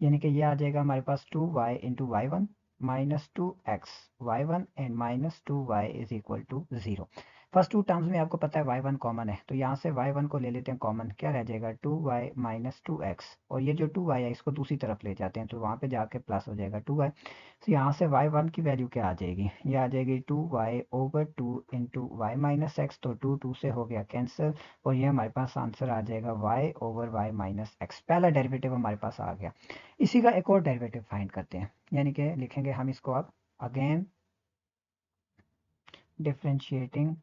यानी कि ये आ जाएगा हमारे पास 2y into y1 -2x y1 and -2y is equal to 0। First two terms में आपको पता है y1 कॉमन है, तो यहाँ से y1 को ले लेते हैं कॉमन, क्या रह जाएगा 2y -2x, और ये जो 2y है इसको दूसरी तरफ ले जाते हैं तो वहाँ पे जाके प्लस हो जाएगा 2y। तो यहाँ से y1 की वैल्यू क्या आ जाएगी, ये आ जाएगी 2y/2 into y minus x, तो 2 से हो गया कैंसिल, और ये हमारे पास आंसर आ जाएगा y/y माइनस एक्स। पहला डेरिवेटिव हमारे पास आ गया। इसी का एक और डेरिवेटिव फाइंड करते हैं, यानी कि लिखेंगे हम इसको अब again differentiating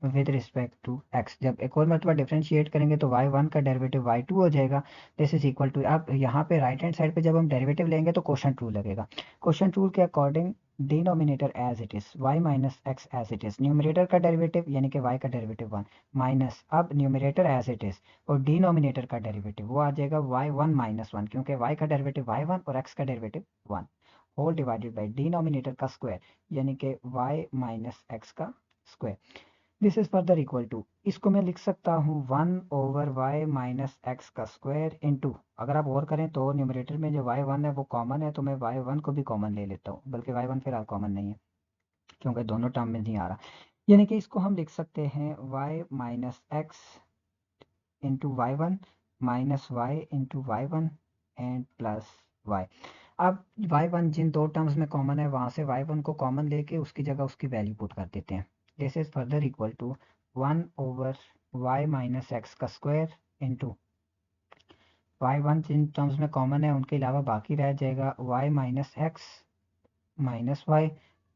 with respect to x। जब एक और मरतबा डिफरेंशिएट करेंगे तो y1 का डेरिवेटिव y2 हो जाएगा। दिस इज इक्वल टू, अब यहाँ पे राइट हैंड साइड पे जब हम डेरिवेटिव लेंगे तो क्वोशंट रूल लगेगा। क्वोशंट रूल के according denominator as it is y minus x as it is, numerator का डेरिवेटिव यानी कि y का डेरिवेटिव 1 माइनस अब न्यूमरेटर एज इट इज और डिनोमिनेटर का डेरिवेटिव वो आ जाएगा y1 - 1, क्योंकि y का डेरिवेटिव y1 और x का derivative 1 whole divided by denominator का स्क्वायर, यानी कि y माइनस एक्स का square. This is further equal to, इसको मैं लिख सकता हूँ 1/y माइनस एक्स का स्क्वायर इंटू, अगर आप और करें तो न्यूमरेटर में जो y1 है वो कॉमन है, तो मैं y1 को भी कॉमन ले लेता हूँ, बल्कि y1 फिलहाल कॉमन नहीं है क्योंकि दोनों टर्म में नहीं आ रहा, यानी कि इसको हम लिख सकते हैं y minus x into y1 minus y into y1 and plus y। अब y1 जिन दो टर्म्स में कॉमन है वहां से y1 को कॉमन लेके उसकी जगह उसकी वैल्यू पुट कर देते हैं। This is further equal to 1/y minus x का स्क्वायर इंटू y1 जिन टर्म्स में कॉमन है उनके अलावा बाकी रह जाएगा y minus x minus y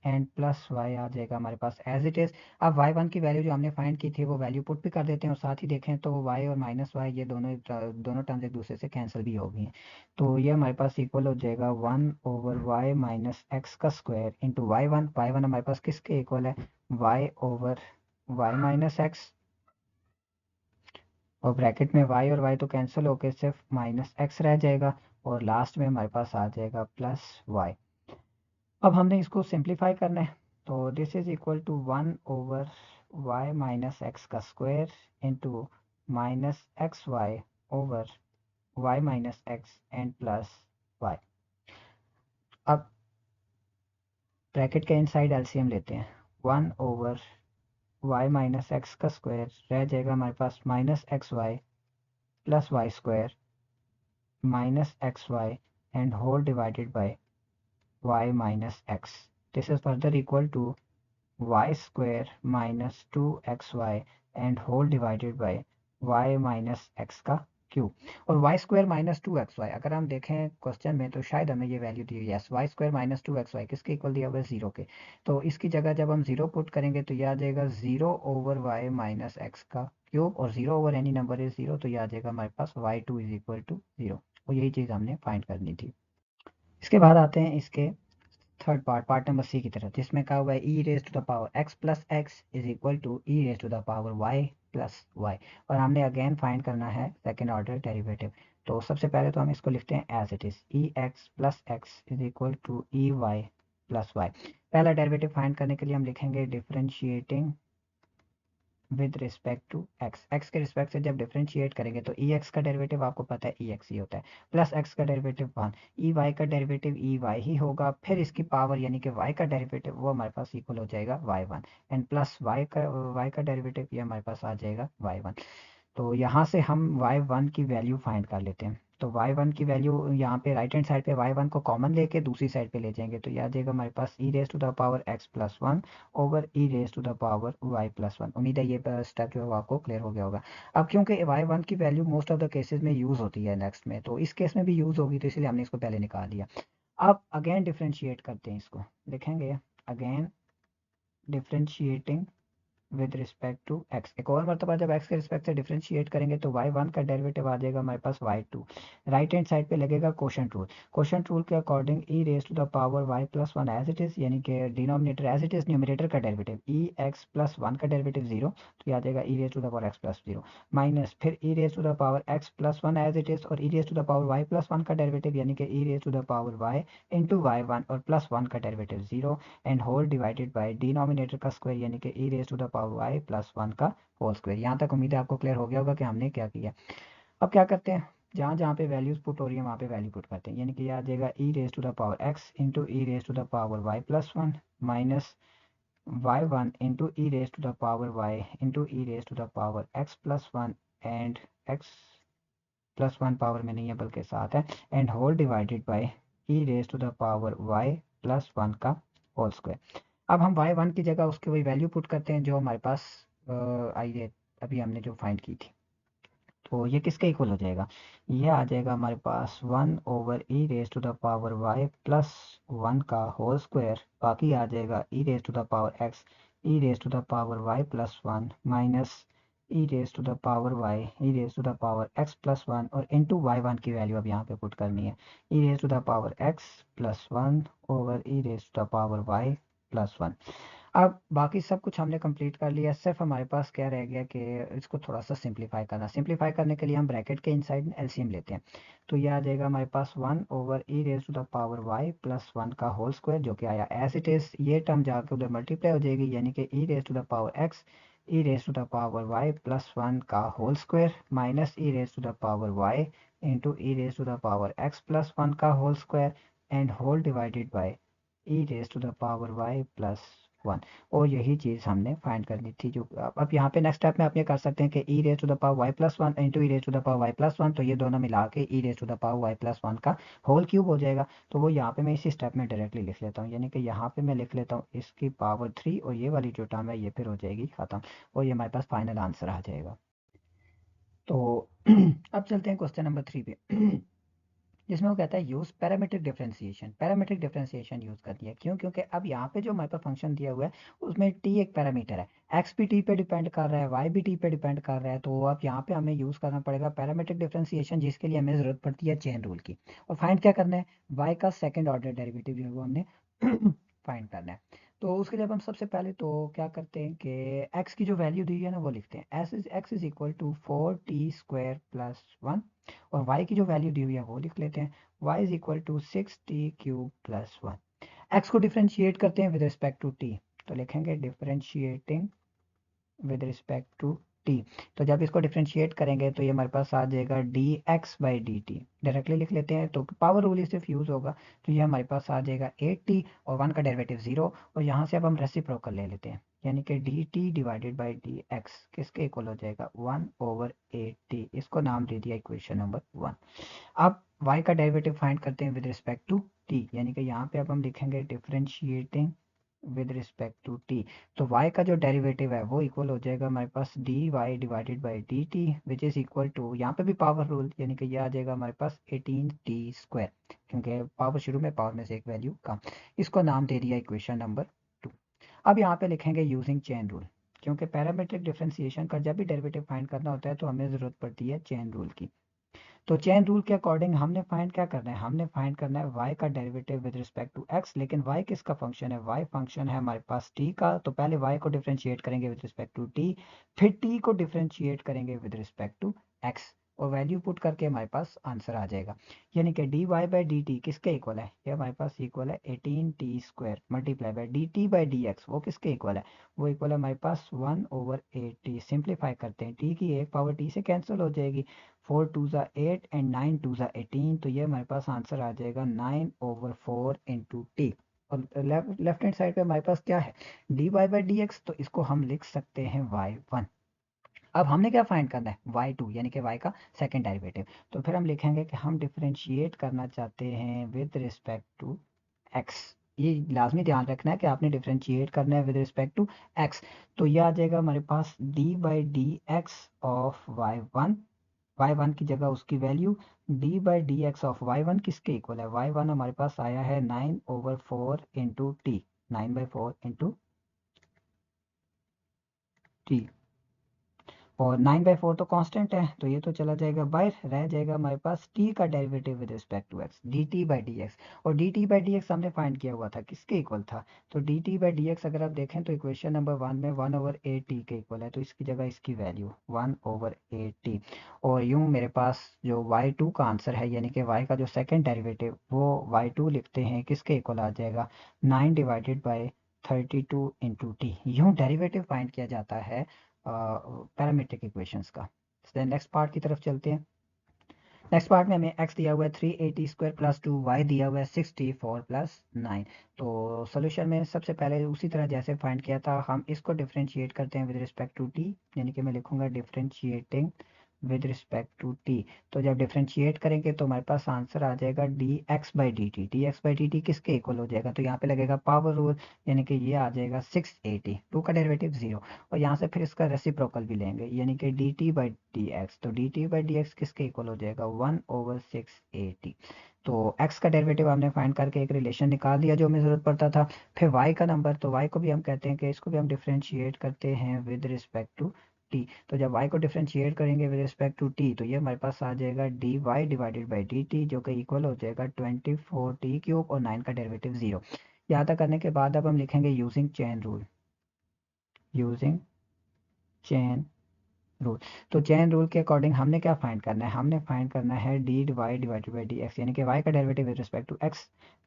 and plus y आ जाएगा हमारे पास एज इट इज। अब y1 की वैल्यू जो हमने फाइंड की थी वो वैल्यू पुट भी कर देते हैं, और साथ ही देखें तो y और माइनस वाई ये दोनों टर्म्स एक दूसरे से कैंसिल भी हो गई हैं, तो ये हमारे पास इक्वल हो जाएगा 1/y माइनस एक्स का स्क्वायर इंटू y1 हमारे पास किसके इक्वल है y/y माइनस एक्स, और ब्रैकेट में y और y तो कैंसिल होकर सिर्फ माइनस एक्स रह जाएगा, और लास्ट में हमारे पास आ जाएगा प्लस वाई। अब हमने इसको सिंप्लीफाई करना है, तो this is equal to 1/y minus x का square into minus x y over y minus x and plus y. अब ब्रैकेट के इनसाइड एलसीएम लेते हैं, 1/y माइनस एक्स का स्क्वायर रह जाएगा हमारे पास minus x y plus y square minus x y and whole divided by y minus x. This is further equal to y² minus 2xy and whole divided by y minus x का cube. और y² minus 2xy अगर हम देखें question में तो शायद हमें ये वैल्यू दी हुई है, y² माइनस 2xy किसके इक्वल दिया हुआ है 0 के, तो इसकी जगह जब हम 0 पुट करेंगे तो ये आ जाएगा 0/y माइनस एक्स का क्यूब, और 0 ओवर एनी नंबर इज 0, तो ये आ जाएगा हमारे पास y2 इज इक्वल टू 0, और यही चीज़ हमने फाइंड करनी थी। इसके बाद आते हैं इसके थर्ड पार्ट नंबर सी की तरफ, जिसमें कहा हुआ है e raise to the power x plus x is equal to e raise to the power y plus y, और हमने अगेन फाइंड करना है सेकेंड ऑर्डर डेरिवेटिव। तो सबसे पहले तो हम इसको लिखते हैं as it is e x plus x is equal to e y plus y. पहला डेरिवेटिव फाइंड करने के लिए हम लिखेंगे differentiating with respect to x, x के रिस्पेक्ट से जब डिफरेंशिएट करेंगे तो ई एक्स का डेरिवेटिव आपको पता है ई एक्स ही होता है, प्लस एक्स का डेरिवेटिव 1, ई वाई का डेरिवेटिव ई वाई ही होगा, फिर इसकी पावर यानी कि वाई का डेरिवेटिव वो हमारे पास इक्वल हो जाएगा y one, and plus y का डेरिवेटिव ये हमारे पास आ जाएगा वाई वन। तो यहाँ से हम y1 की वैल्यू फाइंड कर लेते हैं। तो y1 की वैल्यू यहाँ पे राइट हैंड साइड पे y1 को कॉमन लेके दूसरी साइड पे ले जाएंगे तो यह आ जाएगा हमारे पास e raise to the power x plus one over e raise to the power y plus one. उम्मीद है ये स्टेप जो है वो आपको क्लियर हो गया होगा। अब क्योंकि y1 की value most of the cases में यूज होती है नेक्स्ट में, तो इस केस में भी यूज होगी तो इसलिए हमने इसको पहले निकाल लिया। अब अगेन डिफ्रेंशिएट करते हैं, इसको लिखेंगे again differentiating with respect to x. एक और मरतबा जब एक्स के रिस्पेक्ट से डिफरेंशिएट करेंगे तो वाई वन का डेरिवेटिव आ जाएगा हमारे पास y two. Right hand side पे लगेगा कोशेंट रूल, कोशेंट रूल के according e raise to the power y plus one as it is, यानी कि denominator as it is, numerator का derivative e x plus one का derivative zero, तो ये आ जाएगा e raise to the power x plus zero, minus फिर e raise to the power x plus one as it is और e raise to the power y plus one का derivative यानी कि e raise to the power y into y one और plus one का derivative zero, and whole divided by denominator का square यानी कि e raise to the power y plus one का whole square. यहाँ तक उम्मीद है आपको क्लियर हो गया होगा कि हमने क्या किया। अब क्या करते हैं, जहाँ जहाँ पे वैल्यूज पुट हो रही है वहाँ पे वैल्यू पुट करते हैं, यानी कि यह आ जाएगा e raise to the power x into e raise to the power y plus one minus y one into e raise to the power y into e raise to the power x plus one and x plus one power में नहीं है बल्कि साथ है, and whole divided by e raise to the power y plus one का whole square. अब हम Y one की जगह उसकी वही वैल्यू पुट करते हैं जो हमारे पास आई है अभी हमने जो फाइंड की थी। तो ये किसके इक्वल हो जाएगा, ये आ जाएगा हमारे पास one over e raise to the power y plus one का होल स्क्वायर, बाकी आ जाएगा e raise to the power x e raise to the power y plus one minus e raise to the power y e raise to the power x plus one और into y one की value अब यहाँ पे put करनी है, e raise to the power x plus one over e raise to the power y plus one. अब बाकी सब कुछ हमने कंप्लीट कर लिया, सिर्फ हमारे पास क्या रह गया कि इसको थोड़ा सा सिंप्लीफाई करना। सिंप्लीफाई करने के लिए हम ब्रैकेट के इनसाइड एलसीएम लेते हैं, तो ये आ जाएगा हमारे पास one over e raise to the power y plus one का होल स्क्वायर जो कि आया एज इट इज, ये टर्म जाकर उधर मल्टीप्लाई हो जाएगी यानी कि e raise to the power x e raise to the power y plus one का whole square minus e raise to the power y into e raise to the power x plus one का whole square and whole divided by e raise to the power y plus one. और यही चीज़ हमने find करनी थी जो अब यहाँ पे नेक्स्ट स्टेप में आप ये कर सकते हैं कि e raise to the power y plus one into e raise to the power y plus one, तो ये दोनों मिला के e raise to the power y plus one का होल क्यूब हो जाएगा। तो वो यहाँ पे मैं इसी स्टेप में डायरेक्टली लिख लेता हूँ, यानी कि यहाँ पे मैं लिख लेता हूँ इसकी पावर थ्री और ये वाली जो टर्म है ये फिर हो जाएगी खत्म, और ये हमारे पास फाइनल आंसर आ जाएगा। तो अब चलते हैं क्वेश्चन नंबर थ्री पे जिसमें वो कहता है use parametric differentiation. Parametric differentiation use करनी है, क्यों, क्योंकि अब यहाँ पे जो हमारे पास फंक्शन दिया हुआ है उसमें टी एक पैरामीटर है, एक्स भी टी पे डिपेंड कर रहा है, वाई भी टी पे डिपेंड कर रहा है, तो अब यहाँ पे हमें यूज करना पड़ेगा पैरामीट्रिक डिफरेंशिएशन जिसके लिए हमें जरूरत पड़ती है चेन रूल की। और फाइंड क्या करना है, वाई का सेकेंड ऑर्डर डेरिवेटिव जो है वो हमने फाइंड करना है। तो उसके लिए अब हम सबसे पहले तो क्या करते हैं कि एक्स की जो वैल्यू दी है ना वो लिखते हैं, x is equal to four t square plus one, और y की जो वैल्यू दी हुई है वो लिख लेते हैं, y is equal to six t cube plus one. X को डिफ्रेंशिएट करते हैं विद रिस्पेक्ट टू टी, तो लिखेंगे differentiating with respect to t. तो जब इसको डिफ्रेंशिएट करेंगे तो ये हमारे पास आ जाएगा D x by d T, directly लिख लेते हैं तो पावर रूल सिर्फ यूज होगा, तो ये हमारे पास आ जाएगा एट टी और वन का डेरिवेटिव जीरो, और यहाँ से अब हम रेसिप्रोकल ले लेते हैं यानी कि d t divided by d x किसके इक्वल हो जाएगा वन ओवर एट टी, इसको नाम दे दिया इक्वेशन नंबर वन। अब y का डेरिवेटिव फाइंड करते हैं विद रिस्पेक्ट टू t, यानी कि यहाँ पे अब हम लिखेंगे differentiating with respect to t। तो y का जो डेरिवेटिव है वो इक्वल हो जाएगा हमारे पास dy divided by d t which is equal to, यहाँ पे भी पावर रूल यानी कि ये आ जाएगा हमारे पास 18t स्क्वायर, क्योंकि पावर शुरू में पावर में से एक वैल्यू कम, इसको नाम दे दिया इक्वेशन नंबर टू। अब यहाँ पे लिखेंगे यूजिंग चेन रूल, क्योंकि पैरामीट्रिक डिफरेंशिएशन का जब भी डेरिवेटिव फाइंड करना होता है तो हमें जरूरत पड़ती है चेन रूल की। तो चेन रूल के अकॉर्डिंग हमने फाइंड क्या करना है, हमने फाइंड करना है y का derivative with respect to x, लेकिन y किसका फंक्शन है, y फंक्शन है हमारे पास t का, तो पहले y को डिफरेंशिएट करेंगे विद रिस्पेक्ट टू t, फिर t को डिफरेंशिएट करेंगे विद रिस्पेक्ट टू x, और वैल्यू पुट करके हमारे पास आंसर आ जाएगा। यानी कि dy बाई डी टी किसके इक्वल है, ये हमारे पास इक्वल है 18t² multiply by d t by d x, वो किसके इक्वल है, वो इक्वल है हमारे पास 1/8t। सिंप्लीफाई करते हैं, t की एक पावर t से कैंसिल हो जाएगी, 4 2 8 एंड 9 2 18, तो ये हमारे पास आंसर आ जाएगा 9/4 × t। और लेफ्ट हैंड साइड पे हमारे पास क्या है, dy बाई डी एक्स, तो इसको हम लिख सकते हैं y1। अब हमने क्या फाइंड करना है, y2 यानी कि y का सेकंड डेरिवेटिव। तो फिर हम लिखेंगे कि हम डिफरेंशिएट करना चाहते हैं विद रिस्पेक्ट टू x। ये लाजमी ध्यान रखना है कि आपने डिफरेंशिएट करना है विद रिस्पेक्ट टू x। तो ये आ जाएगा हमारे पास d by d x of y1 की जगह उसकी value d by d x of y1 किसके इक्वल है, y1 हमारे पास आया है 9/4 × t, 9/4 × t। और 9/4 तो कांस्टेंट है, तो ये तो चला जाएगा बाहर, रह जाएगा हमारे पास t का derivative with respect to x, dt by d x. और dt बाई डी एक्स हमने फाइंड किया हुआ था किसके इक्वल था, तो dt बाई डी एक्स अगर आप देखें तो इक्वेशन नंबर 1 में 1/8t के इक्वल है, तो इसकी जगह इसकी वैल्यू 1/8t। और यूं मेरे पास जो y2 का आंसर है यानी कि y का जो सेकेंड डेरिवेटिव वो y2 लिखते हैं किसके इक्वल आ जाएगा 9/32 × t। यूं डेरिवेटिव फाइंड किया जाता है पैरामीट्रिक इक्वेशंस का। नेक्स्ट पार्ट की तरफ चलते हैं। नेक्स्ट पार्ट में हमें x दिया हुआ है 3at² प्लस 2, y दिया हुआ है 64 प्लस 9। तो सोल्यूशन में सबसे पहले उसी तरह जैसे फाइंड किया था हम इसको डिफरेंशिएट करते हैं विद रिस्पेक्ट टू t, यानी कि मैं लिखूंगा differentiating with respect to t। तो जब डिफरेंशिएट करेंगे तो हमारे पास आंसर आ जाएगा dx by d T. D x by d t किसके इक्वल हो जाएगा, तो यहाँ पे लगेगा पावर रूल, यानी कि ये आ जाएगा 680, 2 का डेरिवेटिव 0। और यहाँ से फिर इसका रेसिप्रोकल भी लेंगे यानी कि d t by d x, तो d t by d x किसके इक्वल हो जाएगा 1/680। तो x का डेरिवेटिव हमने फाइंड करके एक रिलेशन निकाल दिया जो हमें ज़रूरत पड़ता था। फिर y का नंबर, तो y को भी हम कहते हैं कि इसको भी हम डिफरेंशिएट करते हैं विद रिस्पेक्ट टू t। तो जब y को डिफरेंशिएट करेंगे विद रिस्पेक्ट टू t तो ये हमारे पास आ जाएगा dy divided by d T, जो कि इक्वल हो जाएगा 24t³ और 9 का डेरिवेटिव 0। यहाँ तक करने के बाद अब हम लिखेंगे using chain rule, using chain rule. तो चेन रूल के अकॉर्डिंग हमने क्या फाइंड करना है, हमने फाइंड करना है d y divided by d x, यानी कि y का derivative with respect to x।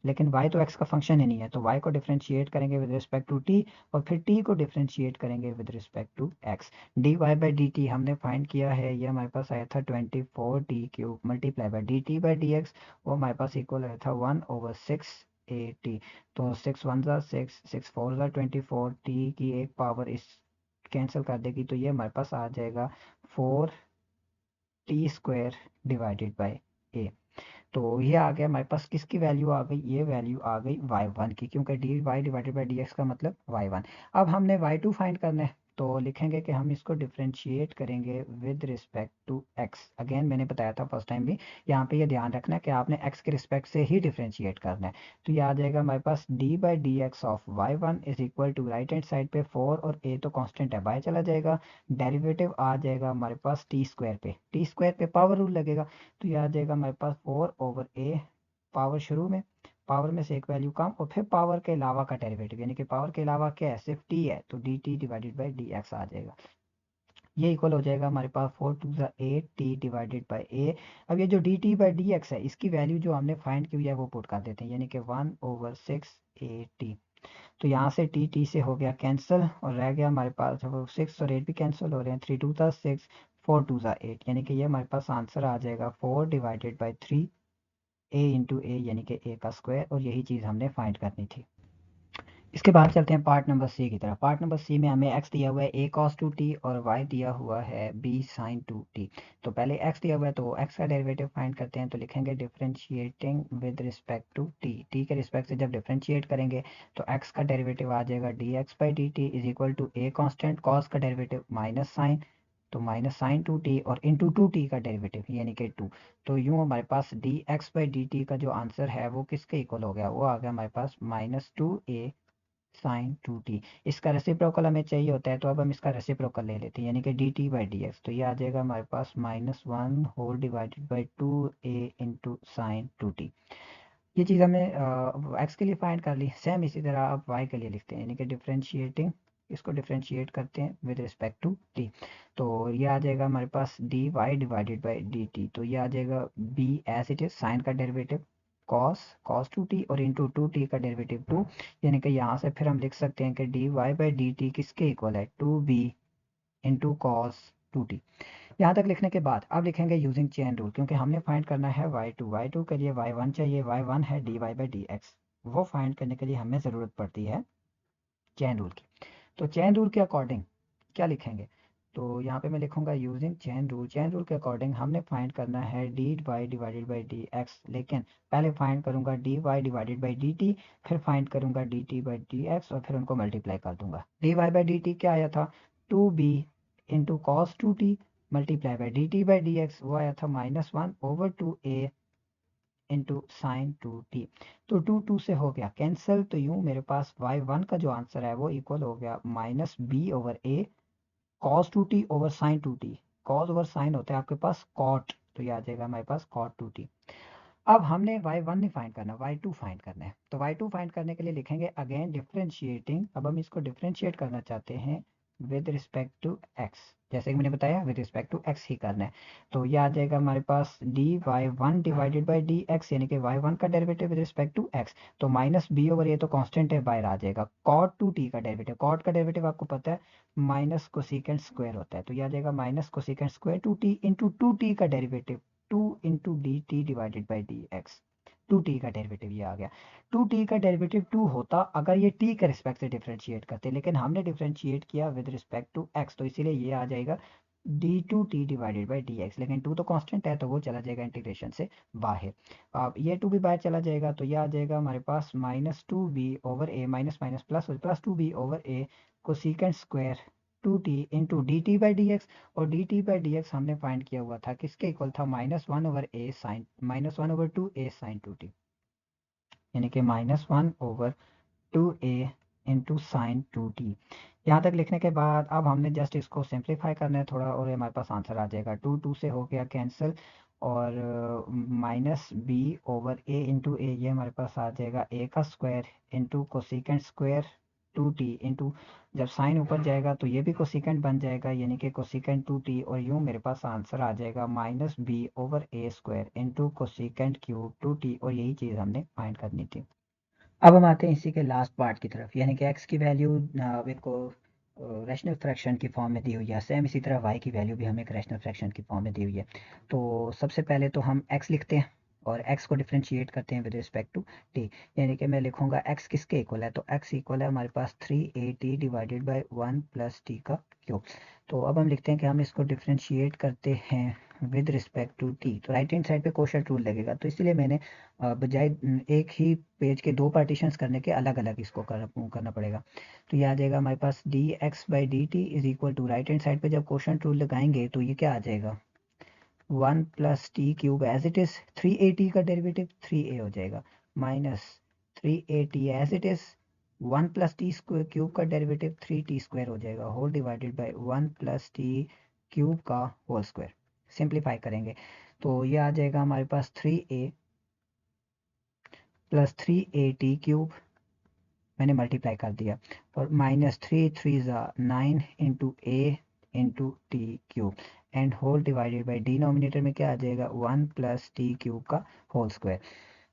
लेकिन y तो x का फंक्शन ही नहीं है, तो y को डिफरेंशिएट करेंगे विद रिस्पेक्ट टू t, और फिर t को डिफरेंशिएट करेंगे with respect to x। dy by d t हमने फाइंड किया है, ये हमारे पास आया था 24t³ multiply by d t by d x, वो हमारे पास इक्वल आया था 1/680। तो 6 1 6, 6 4 24, t की एक पावर इस कैंसिल कर देगी, तो ये हमारे पास आ जाएगा 4t² डिवाइडेड बाई ए। तो ये आ गया हमारे पास किसकी वैल्यू आ गई, ये वैल्यू आ गई y1 की, क्योंकि dy divided by d x का मतलब y1। अब हमने y2 फाइंड करना है, तो लिखेंगे कि हम इसको डिफरेंशिएट करेंगे with respect to x। Again मैंने बताया था फर्स्ट टाइम भी, यहाँ पे ये ध्यान रखना है कि आपने x के रिस्पेक्ट से ही डिफरेंशिएट करना है। तो ये आ जाएगा हमारे पास d by d x of y1 is equal to right hand side पे 4 और a तो कांस्टेंट है, बाय चला जाएगा, डेरिवेटिव आ जाएगा हमारे पास t² पे पावर रूल लगेगा, तो ये आ जाएगा हमारे पास 4/a, पावर शुरू में, पावर में से एक वैल्यू कम, और फिर पावर के अलावा का डेरिवेटिव, यानी कि पावर के अलावा क्या है, सिर्फ t है, तो dt divided by d x आ जाएगा। ये इक्वल हो जाएगा हमारे पास 4 2 8t डिवाइडेड बाई ए। अब ये जो dt बाई डी एक्स है इसकी वैल्यू जो हमने फाइंड की हुई है वो पुट कर देते हैं, यानी कि 1/680। तो यहाँ से t से हो गया कैंसिल, और रह गया हमारे पास वो 6 और 8 भी कैंसिल हो रहे हैं, 3 2 6, 4 2 8, यानी कि ये हमारे पास आंसर आ जाएगा 4 डिवाइडेड बाई 3 a यानी कि a का स्क्वायर, और यही चीज़ हमने फाइंड करनी थी। इसके बाद चलते हैं पार्ट नंबर सी की तरफ। पार्ट नंबर सी में हमें x दिया हुआ है a cos 2t और y दिया हुआ है b sin 2t। तो पहले x दिया हुआ है तो x का डेरिवेटिव फाइंड करते हैं, तो लिखेंगे differentiating with respect to t के रिस्पेक्ट से जब डिफरेंशिएट करेंगे तो x का डेरिवेटिव आ जाएगा dx by d t is equal to a constant, cos का डेरिवेटिव माइनस साइन, तो माइनस साइन 2t और इंटू 2t का डेरिवेटिव यानी कि 2। तो यूँ हमारे पास dx बाई डी टी का जो आंसर है वो किसके इक्वल हो गया, वो आ गया हमारे पास -2a साइन 2t। इसका रेसिप्रोकल हमें चाहिए होता है, तो अब हम इसका रेसिप्रोकल ले लेते हैं, यानी कि dt बाई डी एक्स, तो ये आ जाएगा हमारे पास -1 whole divided by 2a into sine 2t। ये चीज़ हमने x के लिए फाइंड कर ली। सेम इसी तरह अब y के लिए लिखते हैं, यानी कि डिफरेंशिएटिंग इसको डिफ्रेंशिएट करते हैं विद रिस्पेक्ट टू टी, तो ये आ जाएगा हमारे पास d y divided by d t. तो ये आ जाएगा b as it is, sine का डेरिवेटिव कॉस टू टी और इंटू टू टी का डेरिवेटिव टू, यानी कि यहाँ से फिर हम लिख सकते हैं कि d y by d t किसके इक्वल है, two b into cos two t. यहाँ तक लिखने के बाद अब लिखेंगे यूजिंग चेन रूल, क्योंकि हमने फाइंड करना है y2 के लिए y1 चाहिए, y1 है dy बाई डी एक्स, वो फाइंड करने के लिए हमें ज़रूरत पड़ती है चेन रूल की। तो चेन रूल के अकॉर्डिंग क्या लिखेंगे, तो यहाँ पे मैं लिखूंगा यूजिंग चेन रूल के अकॉर्डिंग हमने फाइंड करना है d y divided by d x, लेकिन पहले फाइंड करूंगा d y divided by d t, फिर फाइंड करूंगा d t by d x और फिर उनको मल्टीप्लाई कर दूंगा। D y by d t क्या आया था, two b into cos two t multiply by d t by d x, वो आया था -1/2a into sign two t. तो टू से हो गया कैंसिल, तो यूं मेरे पास y1 का जो आंसर है वो इक्वल हो गया -b/a cos two t over sine two t. Cos over sine होता है आपके पास कॉट, तो ये आ जाएगा हमारे पास कॉट टू टी। अब हमने y1 नहीं फाइंड करना, y2 फाइंड करना है, तो y2 फाइंड करने के लिए लिखेंगे अगेन डिफरेंशिएटिंग। अब हम इसको डिफरेंशिएट करना चाहते हैं विद रिस्पेक्ट टू x, जैसे कि मैंने बताया विद रिस्पेक्ट टू x ही करना है। तो ये आ जाएगा हमारे पास d y one divided by d x, यानी कि y1 का derivative with respect to x, तो -b/, ये तो कांस्टेंट है, बाहर आ जाएगा cot टू टी का डेरिवेटिव। कॉट का डेरिवेटिव आपको पता है माइनस कोसिकेंट स्क्वायर होता है, तो ये आ जाएगा minus cosecant square two t into two t का derivative, two into d t divided by d x. Two t का डेरिवेटिव ये आ गया। टू टी का डेरिवेटिव टू होता अगर ये टी के रिस्पेक्ट से डिफरेंशिएट करते, लेकिन हमने डिफरेंशिएट किया विद रिस्पेक्ट टू एक्स, तो इसीलिए ये आ जाएगा d two t divided by d x, लेकिन टू तो कांस्टेंट है तो वो चला जाएगा इंटीग्रेशन से बाहर। अब ये टू भी बाहर चला जाएगा, तो ये आ जाएगा हमारे पास -2b/a, minus minus plus plus 2b/a cosecant square two t into d t by d x. और d t by d x हमने फाइंड किया हुआ था किसके इक्वल था, -1/2a साइन टू टी, यानी कि -1/2a into sign two t. यहाँ तक लिखने के बाद अब हमने जस्ट इसको सिंप्लीफाई करना है थोड़ा, और हमारे पास आंसर आ जाएगा टू से हो गया कैंसिल, और -b/a इंटू ए, ये हमारे पास आ जाएगा a का square into cosecant square two t into, जब साइन ऊपर जाएगा तो ये भी कोसिकेंट बन जाएगा, यानी कि कोसिकेंट टू टी, और यूं मेरे पास आंसर आ जाएगा -b/a square into cosecant cube two t, और यही चीज़ हमने फाइंड करनी थी। अब हम आते हैं इसी के लास्ट पार्ट की तरफ, यानी कि x की वैल्यू को रैशनल फ्रैक्शन की फॉर्म में दी हुई है, सेम इसी तरह y की वैल्यू भी हमें एक रैशनल फ्रैक्शन की फॉर्म में दी हुई है। तो सबसे पहले तो हम x लिखते हैं और x को डिफरेंशिएट करते हैं विद रिस्पेक्ट टू t, यानी कि मैं लिखूंगा x किसके इक्वल है, तो x इक्वल है हमारे पास 3at divided by 1 plus T का क्यूब। तो अब हम लिखते हैं कि हम इसको डिफरेंशिएट करते हैं विद रिस्पेक्ट टू टी, तो राइट हैंड साइड पे कोशेंट रूल लगेगा, तो इसलिए मैंने बजाय एक ही पेज के दो पार्टीशंस करने के अलग अलग इसको करना पड़ेगा। तो ये आ जाएगा हमारे पास d x by d t is equal to, right hand side पे जब कोशेंट रूल लगाएंगे तो ये क्या आ जाएगा 1 plus t cube as it is, 3at का डेरिवेटिव 3a हो जाएगा, minus 3at as it is 1 plus t cube का डेरिवेटिव 3t स्क्वायर हो जाएगा, whole divided by 1 plus t cube का होल स्क्वायर। सिंप्लीफाई करेंगे तो ये आ जाएगा हमारे पास 3a प्लस 3at क्यूब, मैंने मल्टीप्लाई कर दिया, और minus 3 3 9 into a into t cube, and whole divided by denominator में क्या आ जाएगा 1 प्लस टी क्यूब का होल स्क्वायर।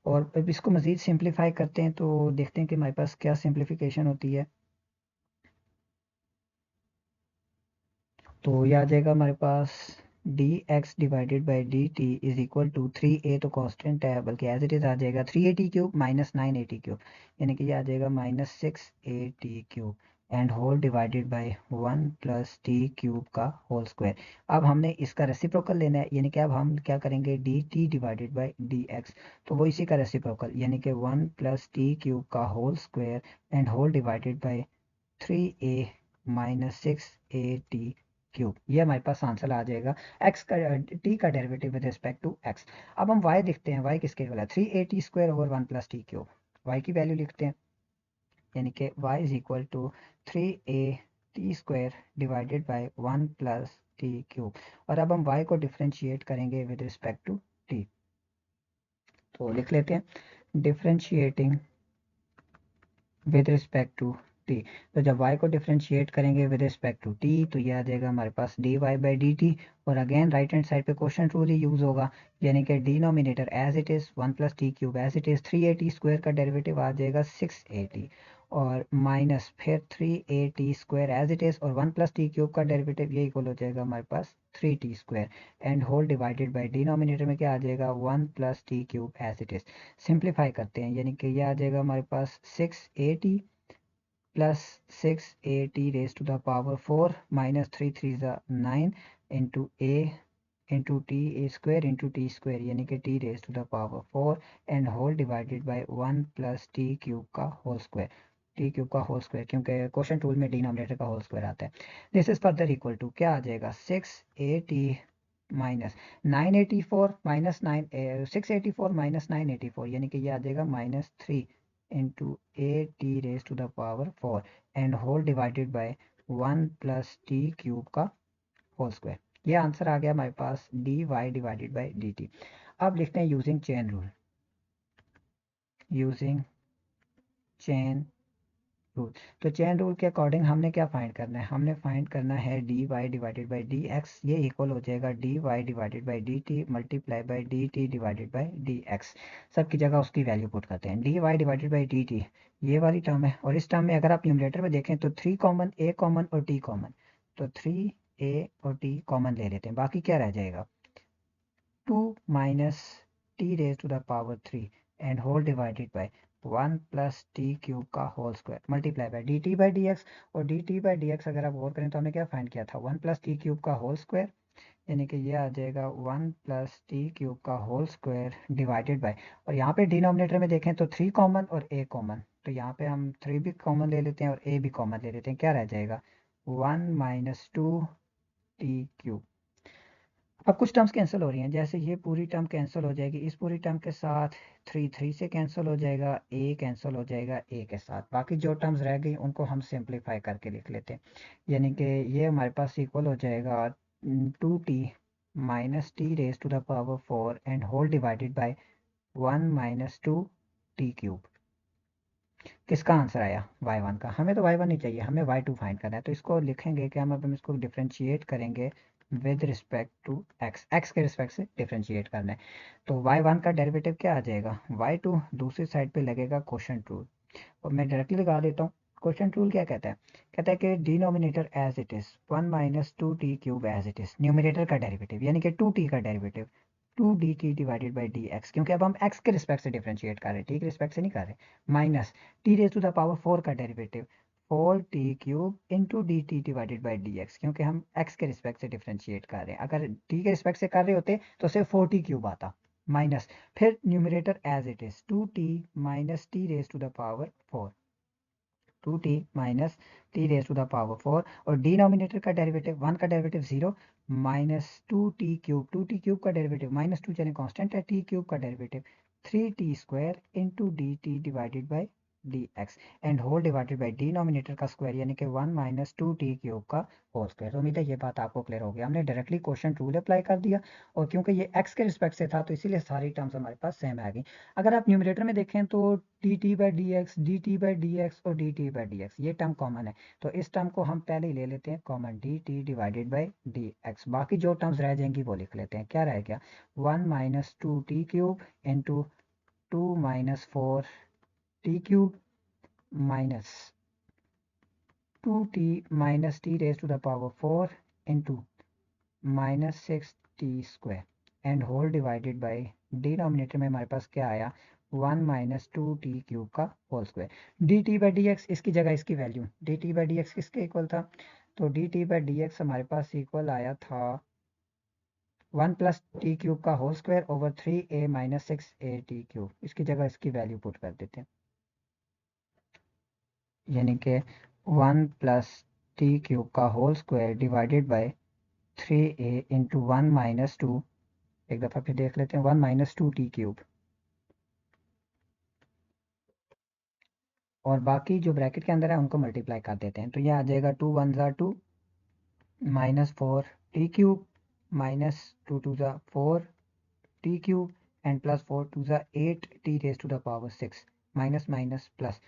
और अब इसको मज़ीद सिंप्लीफाई करते हैं तो देखते हैं कि हमारे पास क्या सिंप्लीफिकेशन होती है। तो ये आ जाएगा हमारे पास d x divided by d t is equal to 3a, तो कांस्टेंट है बल्कि एज इट इज आ जाएगा 3at cube minus 9at cube, यानी कि ये आ जाएगा -6at cube, and whole divided by 1 plus t cube का होल स्क्वायर। अब हमने इसका रेसिप्रोकल लेना है, यानी कि अब हम क्या करेंगे d t divided by d x, तो वो इसी का रेसिप्रोकल, यानी कि 1 प्लस टी क्यूब का whole square and whole divided by 3a minus 6at cube, ये हमारे पास आंसर आ जाएगा x का t का derivative with respect to x। अब हम y देखते हैं, y किसके इक्वल है 3at square over 1 plus t cube, y की वैल्यू लिखते हैं, यानी कि y is equal to 3at square divided by 1 plus t cube, और अब हम y को डिफरेंशिएट करेंगे विद रिस्पेक्ट टू t, तो लिख लेते हैं differentiating with respect to t. तो जब y को डिफ्रेंशिएट करेंगे विद रिस्पेक्ट टू t तो ये आ जाएगा हमारे पास dy बाई डी टी। और अगेन राइट हैंड साइड पे क्वेश्चन रूल ही यूज होगा, यानी कि denominator as it is 1 + t³ as it is 3a t² का डेरिवेटिव आ जाएगा 6a t, और माइनस फिर 3a t² as it is, और 1 + t³ का डेरिवेटिव ये इक्वल हो जाएगा हमारे पास 3t², and whole divided by denominator में क्या आ जाएगा 1 + t³ as it is. Simplify करते हैं, यानी कि ये आ जाएगा हमारे पास 6a t plus 6a t⁻⁴ minus 3 3 9 into a into t² यानी कि t⁻⁴ and whole divided by 1 + t³ का होल स्क्वायर, t³ का होल स्क्वायर, क्योंकि क्वेश्चन टूल में डिनोमिनेटर का होल स्क्वायर आता है। This is further equal to क्या आ जाएगा 6a t minus 984 minus 9 684 minus 984, यानी कि ये आ जाएगा -3 into a t⁻⁴ and whole divided by 1 + t³ का होल स्क्वायर। ये आंसर आ गया हमारे पास dy डिवाइडेड बाय dt। अब लिखते हैं using chain rule, using chain rule. तो चेन रूल के अकॉर्डिंग हमने क्या फाइंड करना है, हमने फाइंड करना है dy डिवाइडेड बाय dx, ये इक्वल हो जाएगा dy divided by dt multiply by dt divided by dx। सबकी जगह उसकी वैल्यू पुट करते हैं। dy डिवाइडेड बाय dt ये वाली टर्म है, और इस टर्म में अगर आप न्यूमरेटर में देखें तो 3 कॉमन, a कॉमन और t कॉमन, तो 3a और t कॉमन ले लेते हैं, बाकी क्या रह जाएगा 2 minus t⁻³ and whole divided by 1 + t³ का whole square multiply by dt/dx। और dt/dx अगर आप गौर करें तो हमने क्या फाइंड किया था 1 + t³ का होल स्क्वायर, यानी कि ये आ जाएगा 1 + t³ का होल स्क्वायर डिवाइडेड बाय, और यहाँ पे डिनोमिनेटर में देखें तो 3 कॉमन और a कॉमन, तो यहाँ पे हम 3 भी कॉमन ले लेते हैं और a भी कॉमन ले लेते हैं, क्या रह जाएगा 1 - 2t³। अब कुछ टर्म्स कैंसिल हो रही हैं, जैसे ये पूरी टर्म कैंसिल हो जाएगी, इस पूरी टर्म के साथ 3 3 से कैंसिल हो जाएगा, a कैंसिल हो जाएगा a के साथ, बाकी जो टर्म्स रह गई उनको हम सिंप्लीफाई करके लिख लेते हैं, यानी कि ये हमारे पास इक्वल हो जाएगा 2t minus t⁻⁴ and whole divided by 1 - 2t³। किसका आंसर आया y1 का, हमें तो y1 नहीं चाहिए, हमें y2 फाइंड करना है। तो इसको लिखेंगे कि हम इसको डिफ्रेंशिएट करेंगे विद रिस्पेक्ट टू x के रिस्पेक्ट से डिफ्रेंशिएट करना है। तो y1 का डेरिवेटिव क्या आ जाएगा, y2 दूसरी साइड पे लगेगा क्वोशंट रूल, और मैं डायरेक्टली लगा देता हूँ। क्वोशंट रूल क्या कहता है, कहता है कि denominator as it is 1 - 2t³ as it is, numerator का डेरिवेटिव यानी कि 2t का derivative 2dt divided by dx, क्योंकि अब हम x के रिस्पेक्ट से डिफरेंशिएट कर रहे हैं, t के रिस्पेक्ट से नहीं कर रहे, माइनस t⁻⁴ का derivative 4t³ into dt divided by dx, क्योंकि हम x के रिस्पेक्ट से डिफरेंशिएट कर रहे हैं, अगर t के रिस्पेक्ट से कर रहे होते तो सिर्फ 4t³ आता, माइनस फिर numerator as it is 2t minus t⁻⁴ 2t minus t⁻⁴, और डिनोमिनेटर का डेरिवेटिव 1 का डेरिवेटिव 0 माइनस 2t³ का डेरिवेटिव -2 चले कांस्टेंट है, t³ का derivative 3t² into dt divided by dx and whole divided by denominator का square, यानी कि 1 - 2t³ का होल स्क्वायर। तो उम्मीद है ये बात आपको क्लियर हो गया, हमने डायरेक्टली क्वोशंट रूल अप्लाई कर दिया, और क्योंकि ये x के रिस्पेक्ट से था तो इसीलिए सारी टर्म्स हमारे पास सेम आ गई। अगर आप न्यूमरेटर में देखें तो dt/dx dt/dx और dt/dx ये टर्म कॉमन है, तो इस टर्म को हम पहले ही ले लेते हैं common, dt divided by dx, बाकी जो टर्म्स रह जाएंगी वो लिख लेते हैं, क्या रह गया 1 - 2t³ into 2 - 4t³ minus 2t minus t⁻⁴ into -6t² and whole divided by denominator में हमारे पास क्या आया 1 - 2t³ का होल स्क्वायर। dt/dx इसकी जगह इसकी वैल्यू, dt/dx किसके इक्वल था, तो dt/dx हमारे पास इक्वल आया था 1 + t³ का whole square over 3a - 6at³, इसकी जगह इसकी वैल्यू पुट कर देते हैं, यानी कि 1 + t³ का whole square divided by 3a into 1 - 2, एक दफ़ा फिर देख लेते हैं 1 - 2t³, और बाकी जो ब्रैकेट के अंदर है उनको मल्टीप्लाई कर देते हैं, तो ये आ जाएगा 2 × 1 = 2 -4t³ -2 × 2 = 4t³ and plus 4 × 2 = 8t⁻⁶ minus minus plus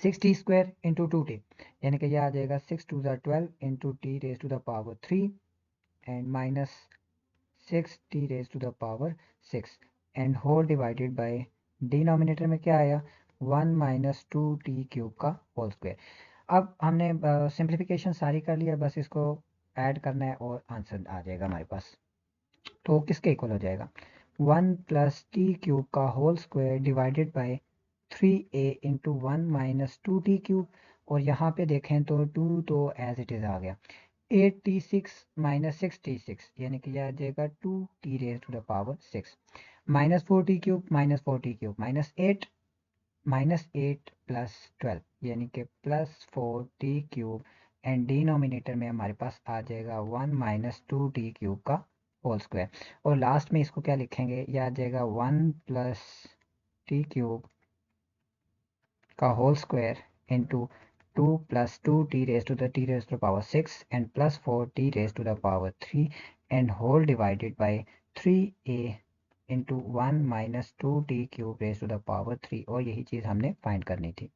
6t square into 2t, यानी कि यह आ जाएगा 6 2 12 into t raise to the power 3 and minus 6t raise to the power 6 and whole divided by denominator में क्या आया 1 माइनस 2t क्यूब का whole square. अब हमने सिंप्लीफिकेशन सारी कर लिया, बस इसको ऐड करना है और आंसर आ जाएगा हमारे पास। तो किसके इक्वल हो जाएगा 1 प्लस टी क्यूब का whole square divided by 3a into 1 minus 2t cube, और यहाँ पे देखें तो 2 तो एज इट इज़ आ गया 8t6 माइनस 6t6, यानी कि यह आ जाएगा 2t raise to the power 6 minus 4t cube minus 8 plus 12, यानी कि plus 4t cube and denominator में हमारे पास आ जाएगा 1 माइनस 2t क्यूब का होल स्क्वायर, और लास्ट में इसको क्या लिखेंगे, यह आ जाएगा 1 प्लस टी क्यूब का whole square into 2 plus 2t raise to the power 6 and plus 4t raise to the power 3 and whole divided by 3a into 1 minus 2t cube raise to the power 3, और यही चीज़ हमने find करनी थी।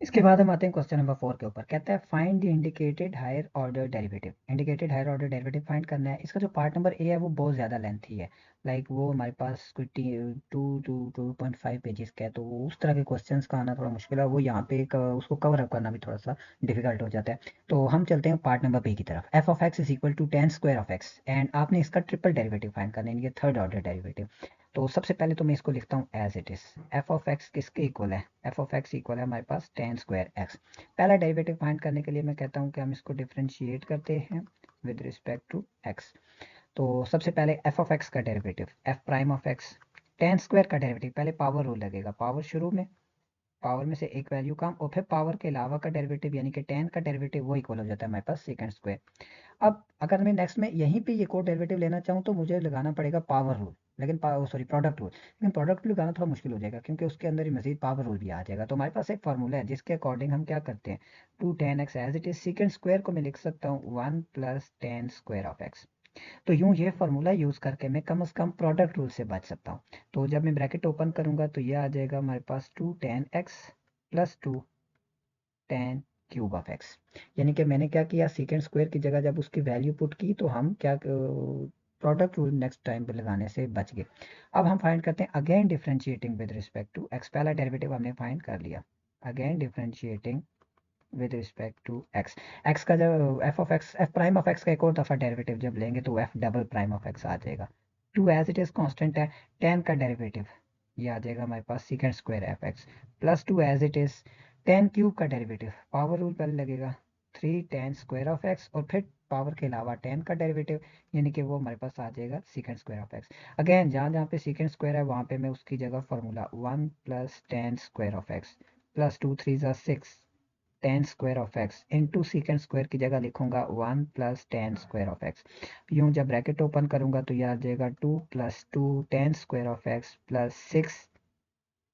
इसके बाद हम आते हैं क्वेश्चन नंबर 4 के ऊपर। कहता है find the indicated higher order derivative. Indicated higher order derivative find करना है। इसका जो पार्ट नंबर ए है वो बहुत ज़्यादा लेंथी है, लाइक वो हमारे पास कोई 2.5 पेजेस का है, तो उस तरह के क्वेश्चंस का आना थोड़ा मुश्किल है, वो यहाँ पे उसको कवर अप करना भी थोड़ा सा डिफिकल्ट हो जाता है। तो हम चलते हैं पार्ट नंबर बी की तरफ। F of x is equal to tan square of x, and आपने इसका ट्रिपल डेरिवेटिव फाइंड करना है, ये थर्ड ऑर्डर डेरिवेटिव। तो सबसे पहले तो मैं इसको लिखता हूँ as it is. F of x किसके इक्वल है, एफ ऑफ एक्स इक्वल है हमारे पास टेन स्क्वायर एक्स। पहला डेरिवेटिव फाइंड करने के लिए मैं कहता हूँ कि हम इसको डिफरेंशिएट करते हैं विद रिस्पेक्ट टू एक्स। तो सबसे पहले एफ ऑफ एक्स का derivative F prime of x, ten square का डेरिवेटिव पहले पावर रूल लगेगा, पावर शुरू में, पावर में से एक वैल्यू कम, और फिर पावर के अलावा का डेरिवेटिव यानी कि टेन का डेरिवेटिव वो इक्वल हो जाता है हमारे पास सेकंड स्क्वायर। अब अगर मैं नेक्स्ट में यहीं पे ये कोड डेरिवेटिव लेना चाहूँ तो मुझे लगाना पड़ेगा पावर रूल, लेकिन सॉरी प्रोडक्ट रूल, लेकिन प्रोडक्ट रूल लगाना थोड़ा मुश्किल हो जाएगा क्योंकि उसके अंदर ही मजीद पावर रूल भी आ जाएगा। तो हमारे पास एक फार्मूला है जिसके अकॉर्डिंग हम क्या करते हैं, two tan x as it is secant square को मैं लिख सकता हूँ 1 plus tan square of x. तो यूं ये फार्मूला यूज करके मैं कम से कम प्रोडक्ट रूल से बच सकता हूँ। तो जब मैं ब्रैकेट ओपन करूंगा तो ये आ जाएगा हमारे पास two tan x plus two tan cube of x, यानी कि मैंने क्या किया सेकेंड स्क्वायर की जगह जब उसकी वैल्यू पुट की तो हम क्या प्रोडक्ट रूल नेक्स्ट टाइम पे लगाने से बच गए। अब हम फाइंड करते हैं again differentiating with respect to x, पहला डेरिवेटिव हमने फाइंड कर लिया, again differentiating with respect to x. X का जब f of x f prime of x का एक और दफा डेरिवेटिव जब लेंगे तो f double prime of x आ जाएगा। Two as it is constant है, टेन का डेरिवेटिव ये आ जाएगा हमारे पास second square f x plus two as it is ten cube का डेरिवेटिव, पावर रूल पहले लगेगा, three ten square of x और फिर पावर के अलावा टेन का डेरिवेटिव, यानी कि वो हमारे पास आ जाएगा second square of x. Again जहाँ जहाँ पे सेकंड स्क्वायर है वहाँ पे मैं उसकी जगह formula one plus tan square of x plus two three ज़ा six tan square of x into second square की जगह लिखूंगा one plus tan square of x. यूं जब ब्रैकेट ओपन करूंगा तो यह आ जाएगा two plus two tan square of x plus six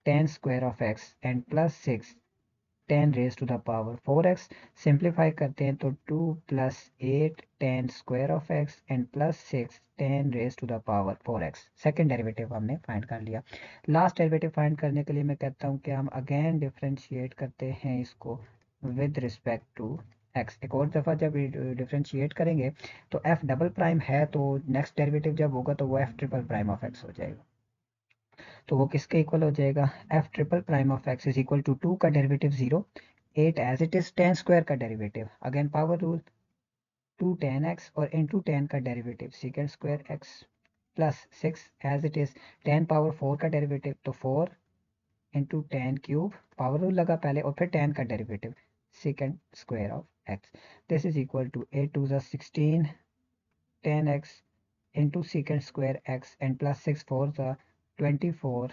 tan square of x and plus six tan raise to the power four x. Simplify करते हैं तो two plus eight tan square of x and plus six tan raise to the power four x. Second derivative हमने find कर लिया। Last derivative find करने के लिए मैं कहता हूँ कि हम अगेन डिफरेंशिएट करते हैं इसको विद रिस्पेक्ट टू एक्स। एक और दफ़ा जब डिफरेंशिएट करेंगे तो एफ डबल प्राइम है तो नेक्स्ट डेरिवेटिव जब होगा तो वो f triple prime of x हो जाएगा। तो वो किसके इक्वल हो जाएगा, f triple prime of x is equal to two का derivative zero, eight as it is tan square का derivative, again power rule, two tan x और इंटू टेन का derivative second square x plus six as it is tan power four का derivative तो four into tan cube, power rule लगा पहले और फिर tan का derivative second square of x. This is equal to eight two ज़ा sixteen tan x into second square x and plus six four ज़ा twenty four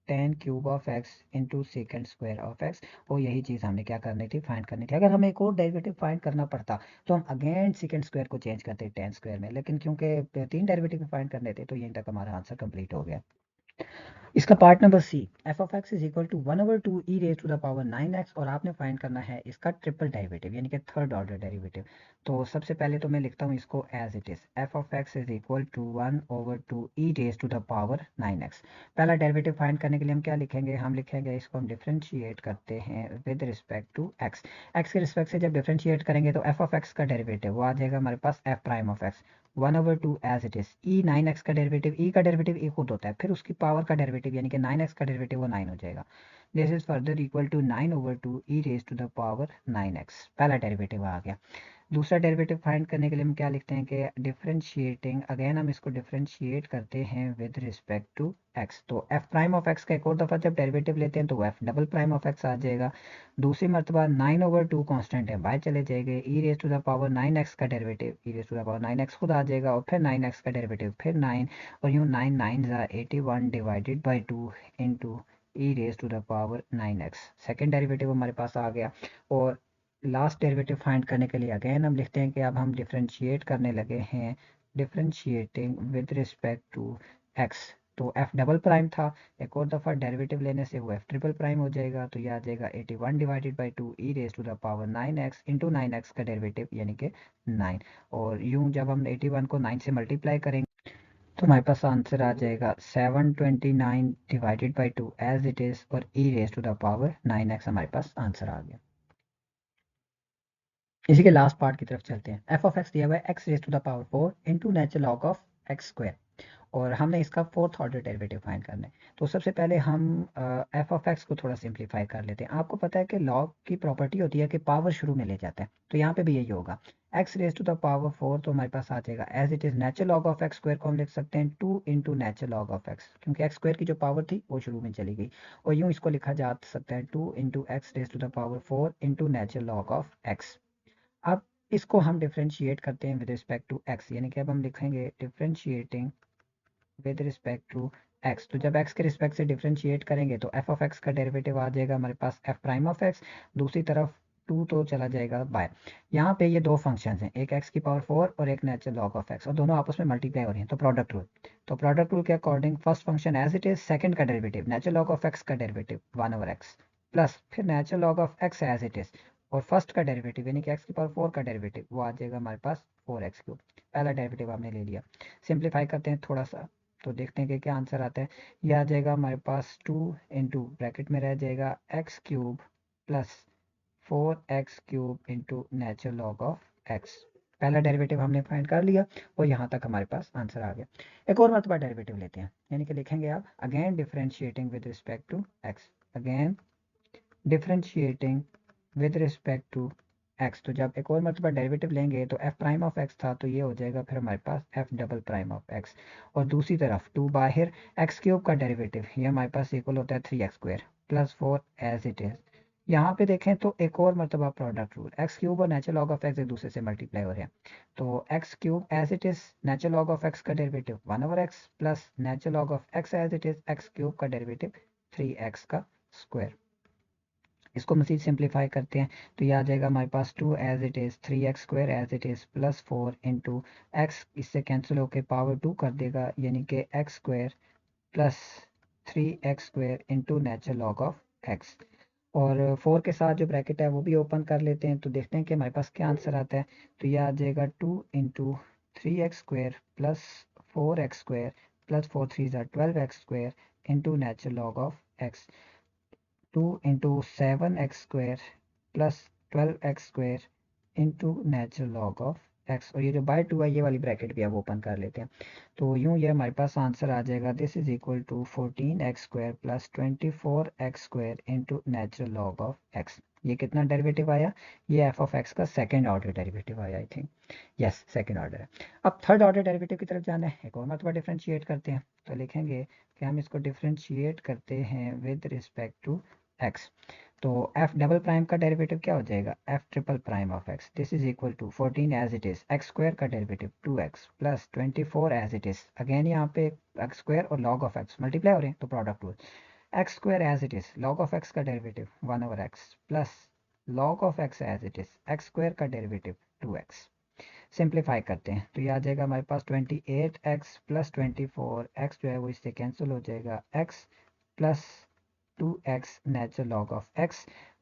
tan cube of x into second square of x. और यही चीज़ हमने क्या करनी थी, find करनी थी। अगर हमें एक और डेरिवेटिव फाइंड करना पड़ता तो हम अगेन सेकेंड स्क्वायर को चेंज करते टेन स्क्वायर में, लेकिन क्योंकि तीन डेरिवेटिव फाइंड करने थे तो यहीं तक हमारा आंसर कंप्लीट हो गया। इसका part number c, f of x is equal to 1/2 e raise to the power 9x, और आपने फाइंड करना है इसका ट्रिपल डेरिवेटिव यानी कि थर्ड ऑर्डर डेरिवेटिव। तो सबसे पहले तो मैं लिखता हूँ इसको as it is, f of x is equal to 1/2 e raise to the power 9x। पहला डेरिवेटिव फाइंड करने के लिए हम क्या लिखेंगे, हम लिखेंगे इसको हम डिफ्रेंशिएट करते हैं with respect to x. X के रिस्पेक्ट से जब डिफ्रेंशिएट करेंगे तो एफ ऑफ एक्स का डेरिवेटिव वो आ जाएगा हमारे पास f prime of x 1/2 as it is e 9x का डेरिवेटिव, ई का डेरिवेटिव ए खुद होता है, फिर उसकी पावर का डेरिवेटिव यानी कि 9x का डेरिवेटिव वो 9 हो जाएगा। This is further equal to 9/2 e raise to the power 9x, पहला डेरिवेटिव आ गया। दूसरा डेरिवेटिव फाइंड करने के लिए हम क्या लिखते हैं कि डिफरेंशिएटिंग, अगेन हम इसको डिफरेंशिएट करते हैं विद रिस्पेक्ट टू एक्स। तो एफ प्राइम ऑफ एक्स का एक और दफा जब डेरिवेटिव लेते हैं तो f double prime of x आ जाएगा। दूसरी मरतबा 9/2 कांस्टेंट है, बाहर चले जाएंगे, e raise to the power 9x का derivative, e raise to the power 9x खुद आ जाएगा, और फिर 9x का डेरिवेटिव फिर 9, और यूँ 9 9 81 divided by 2 into e raise to the power 9x, second derivative हमारे पास आ गया। और लास्ट डेरिवेटिव फाइंड करने के लिए अगेन हम लिखते हैं कि अब हम डिफरेंशिएट करने लगे हैं, differentiating with respect to x. तो एफ डबल प्राइम था, एक और दफ़ा डेरिवेटिव लेने से वो एफ ट्रिपल प्राइम हो जाएगा, तो ये आ जाएगा 81 divided by 2 e raise to the power 9x into 9x का डेरिवेटिव यानी कि 9। और यूं जब हम 81 को 9 से मल्टीप्लाई करेंगे तो हमारे पास आंसर आ जाएगा 729 divided by 2 as it is, और e raise to the power 9x हमारे पास आंसर आ गया। इसी के लास्ट पार्ट की तरफ चलते हैं। एफ ऑफ एक्स दिया हुआ है x raise to the power 4 into natural log of x square, और हमने इसका फोर्थ ऑर्डर डेरिवेटिव फाइंड करना है। तो सबसे पहले हम एफ ऑफ एक्स को थोड़ा सिंप्लीफाई कर लेते हैं। आपको पता है कि लॉग की प्रॉपर्टी होती है कि पावर शुरू में ले जाता है, तो यहाँ पे भी यही होगा, x raise to the power 4 तो हमारे पास आ जाएगा as it is natural log of x square को हम लिख सकते हैं 2 into natural log of x, क्योंकि एक्स स्क्वायर की जो पावर थी वो शुरू में चली गई, और यूँ इसको लिखा जा सकता है 2 into x raise to the power 4 into natural log of x. अब इसको हम डिफरेंशिएट करते हैं विद रिस्पेक्ट टू एक्स, यानी कि अब हम लिखेंगे differentiating with respect to x. तो जब एक्स के रिस्पेक्ट से डिफरेंशिएट करेंगे तो एफ ऑफ एक्स का डेरिवेटिव आ जाएगा हमारे पास एफ प्राइम ऑफ एक्स, दूसरी तरफ 2 तो चला जाएगा बाय। यहाँ पे ये दो फंक्शंस हैं, एक एक्स की पावर 4 और एक नेचुरल लॉग ऑफ एक्स, और दोनों आपस में मल्टीप्लाई हो रही हैं, तो प्रोडक्ट रूल। तो प्रोडक्ट रूल के according first function as it is, second का derivative natural log of x का डेरिवेटिव 1/x प्लस फिर natural log of x as it is, और फर्स्ट का डेरिवेटिव यानी कि एक्स की पावर 4 का डेरिवेटिव वो आ जाएगा हमारे पास 4x3। पहला डेरिवेटिव आपने ले लिया, सिंप्लीफाई करते हैं थोड़ा सा, तो देखते हैं कि क्या आंसर आता है। ये आ जाएगा हमारे पास 2 इंटू ब्रैकेट में रह जाएगा x cube plus 4x³ into natural log of x. पहला डेरिवेटिव हमने फाइंड कर लिया, और यहाँ तक हमारे पास आंसर आ गया। एक और मरतबा डेरिवेटिव लेते हैं, यानी कि लिखेंगे आप again differentiating with respect to x, again differentiating with respect to x. तो जब एक और मरतबा डेरिवेटिव लेंगे तो एफ प्राइम ऑफ एक्स था, तो ये हो जाएगा फिर हमारे पास f double prime of x, और दूसरी तरफ 2 बाहर एक्स क्यूब का डेरिवेटिव ये हमारे पास इक्वल होता है 3x² plus 4 as it is. यहाँ पे देखें तो एक और मरतबा प्रोडक्ट रूल, एक्स क्यूब और नेचुरल लॉग ऑफ एक्स एक दूसरे से मल्टीप्लाई हो रहे हैं, तो x cube as it is natural log of x का derivative 1/x plus natural log of x as it is x cube का डेरिवेटिव 3x का स्क्वायर। इसको मजीद सिंप्लीफाई करते हैं तो ये आ जाएगा हमारे पास 2 as it is 3x² as it is plus 4 into x, इससे कैंसिल होकर पावर 2 कर देगा, यानी कि x² plus 3x² into natural log of x. और 4 के साथ जो ब्रैकेट है वो भी ओपन कर लेते हैं, तो देखते हैं कि हमारे पास क्या आंसर आता है। तो ये आ जाएगा 2 into 3x² plus 4x² plus 4 3 12x² into natural log of x, 2 into 7x² plus 12x² into natural log of x, और ये जो बाय 2 है ये वाली ब्रैकेट भी अब ओपन कर लेते हैं। तो यूँ ये हमारे पास आंसर आ जाएगा, this is equal to 14x² plus 24x² into natural log of x. ये कितना डेरिवेटिव आया, ये एफ ऑफ एक्स का सेकेंड ऑर्डर डेरिवेटिव आया, I think yes second order है। अब थर्ड ऑर्डर डेरिवेटिव की तरफ जाना है, एक और मरतबा डिफ्रेंशिएट करते हैं, तो लिखेंगे कि हम इसको डिफ्रेंशिएट करते हैं विद रिस्पेक्ट टू एक्स। तो एफ डबल प्राइम का डेरिवेटिव क्या हो जाएगा, f triple prime of x, this is equal to 14 as it is x square का derivative 2x plus 24 as it is, again यहाँ पे एक्स स्क्वायर और log of x multiply हो रहे हैं, तो product rule, x square as it is log of x का derivative 1/x plus log of x as it is x square का derivative 2x। Simplify करते हैं तो ये आ जाएगा हमारे पास 28x प्लस 24x जो है वो इससे कैंसिल हो जाएगा, x plus 2x natural log of x,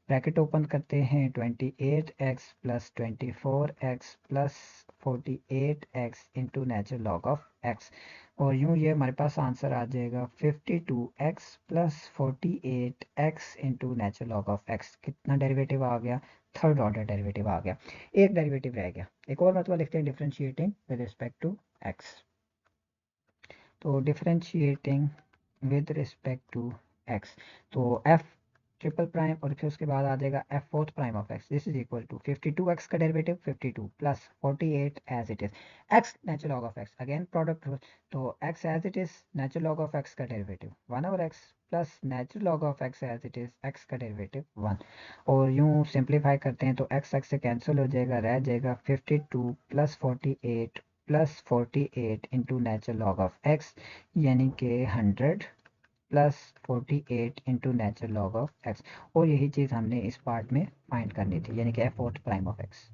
bracket open करते हैं, 28x plus 24x plus 48x into natural log of x, और यूँ ये हमारे पास आंसर आ जाएगा 52x plus 48x into natural log of x। कितना डेरिवेटिव आ गया, थर्ड ऑर्डर डेरिवेटिव आ गया, एक डेरिवेटिव रह गया। एक और मतलब लिखते हैं differentiating with respect to x। तो differentiating with respect to x, तो f ट्रिपल प्राइम और फिर उसके बाद आ जाएगा f fourth prime of x, this is equal to 52x का derivative 52 plus 48 as it is, x natural log of x, again product rule, तो x as it is natural log of x का derivative 1 over x plus natural log of x as it is x का derivative 1, और यूं simplify करते हैं तो x से cancel हो जाएगा, रह जाएगा 52 plus 48 plus 48 into natural log of x, यानी कि 100 plus 48 into natural log of x, और यही चीज़ हमने इस पार्ट में फाइंड करनी थी, यानी कि फोर्थ प्राइम ऑफ x।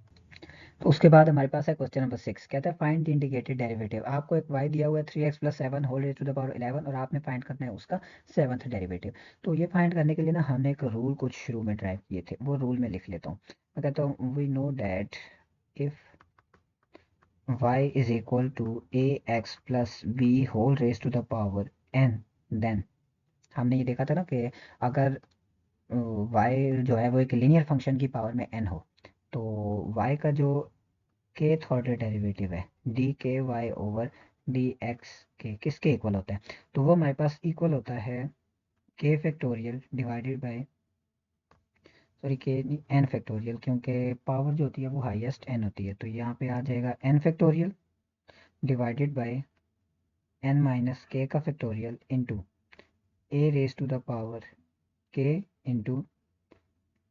तो उसके बाद हमारे पास है क्वेश्चन नंबर 6, कहता है फाइंड द इंडिकेटेड डेरिवेटिव। आपको एक y दिया हुआ है 3x plus 7 whole raise to the power 11 और आपने फाइंड करना है उसका सेवन्थ डेरिवेटिव। तो ये फाइंड करने के लिए ना हमने एक रूल कुछ शुरू में ड्राइव किए थे, वो रूल में लिख लेता हूँ। मैं कहता हूँ we know that if y is equal to ax plus b whole raise to the power n, then हमने ये देखा था ना कि अगर y जो है वो एक लीनियर फंक्शन की पावर में n हो, तो y का जो kth ऑर्डर डेरिवेटिव है डी के वाई ओवर डी एक्स के किसके इक्वल होता है, तो वो हमारे पास इक्वल होता है के फैक्टोरियल डिवाइडेड बाय, सॉरी के एन फैक्टोरियल, क्योंकि पावर जो होती है वो हाईएस्ट एन होती है, तो यहाँ पे आ जाएगा n factorial divided by n minus k का factorial into A raise to the power k into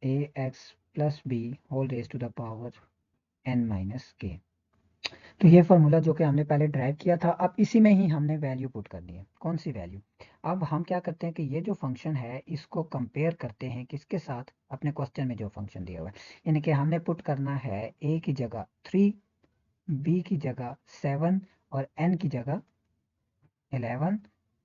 A x plus B whole raise to the power N minus k. तो ये फार्मूला जो कि हमने पहले ड्राइव किया था, अब इसी में ही हमने वैल्यू पुट करनी है। कौन सी वैल्यू, अब हम क्या करते हैं कि ये जो फंक्शन है इसको कंपेयर करते हैं किसके साथ, अपने क्वेश्चन में जो फंक्शन दिया हुआ है, यानी कि हमने पुट करना है a की जगह 3, b की जगह 7 और n की जगह 11,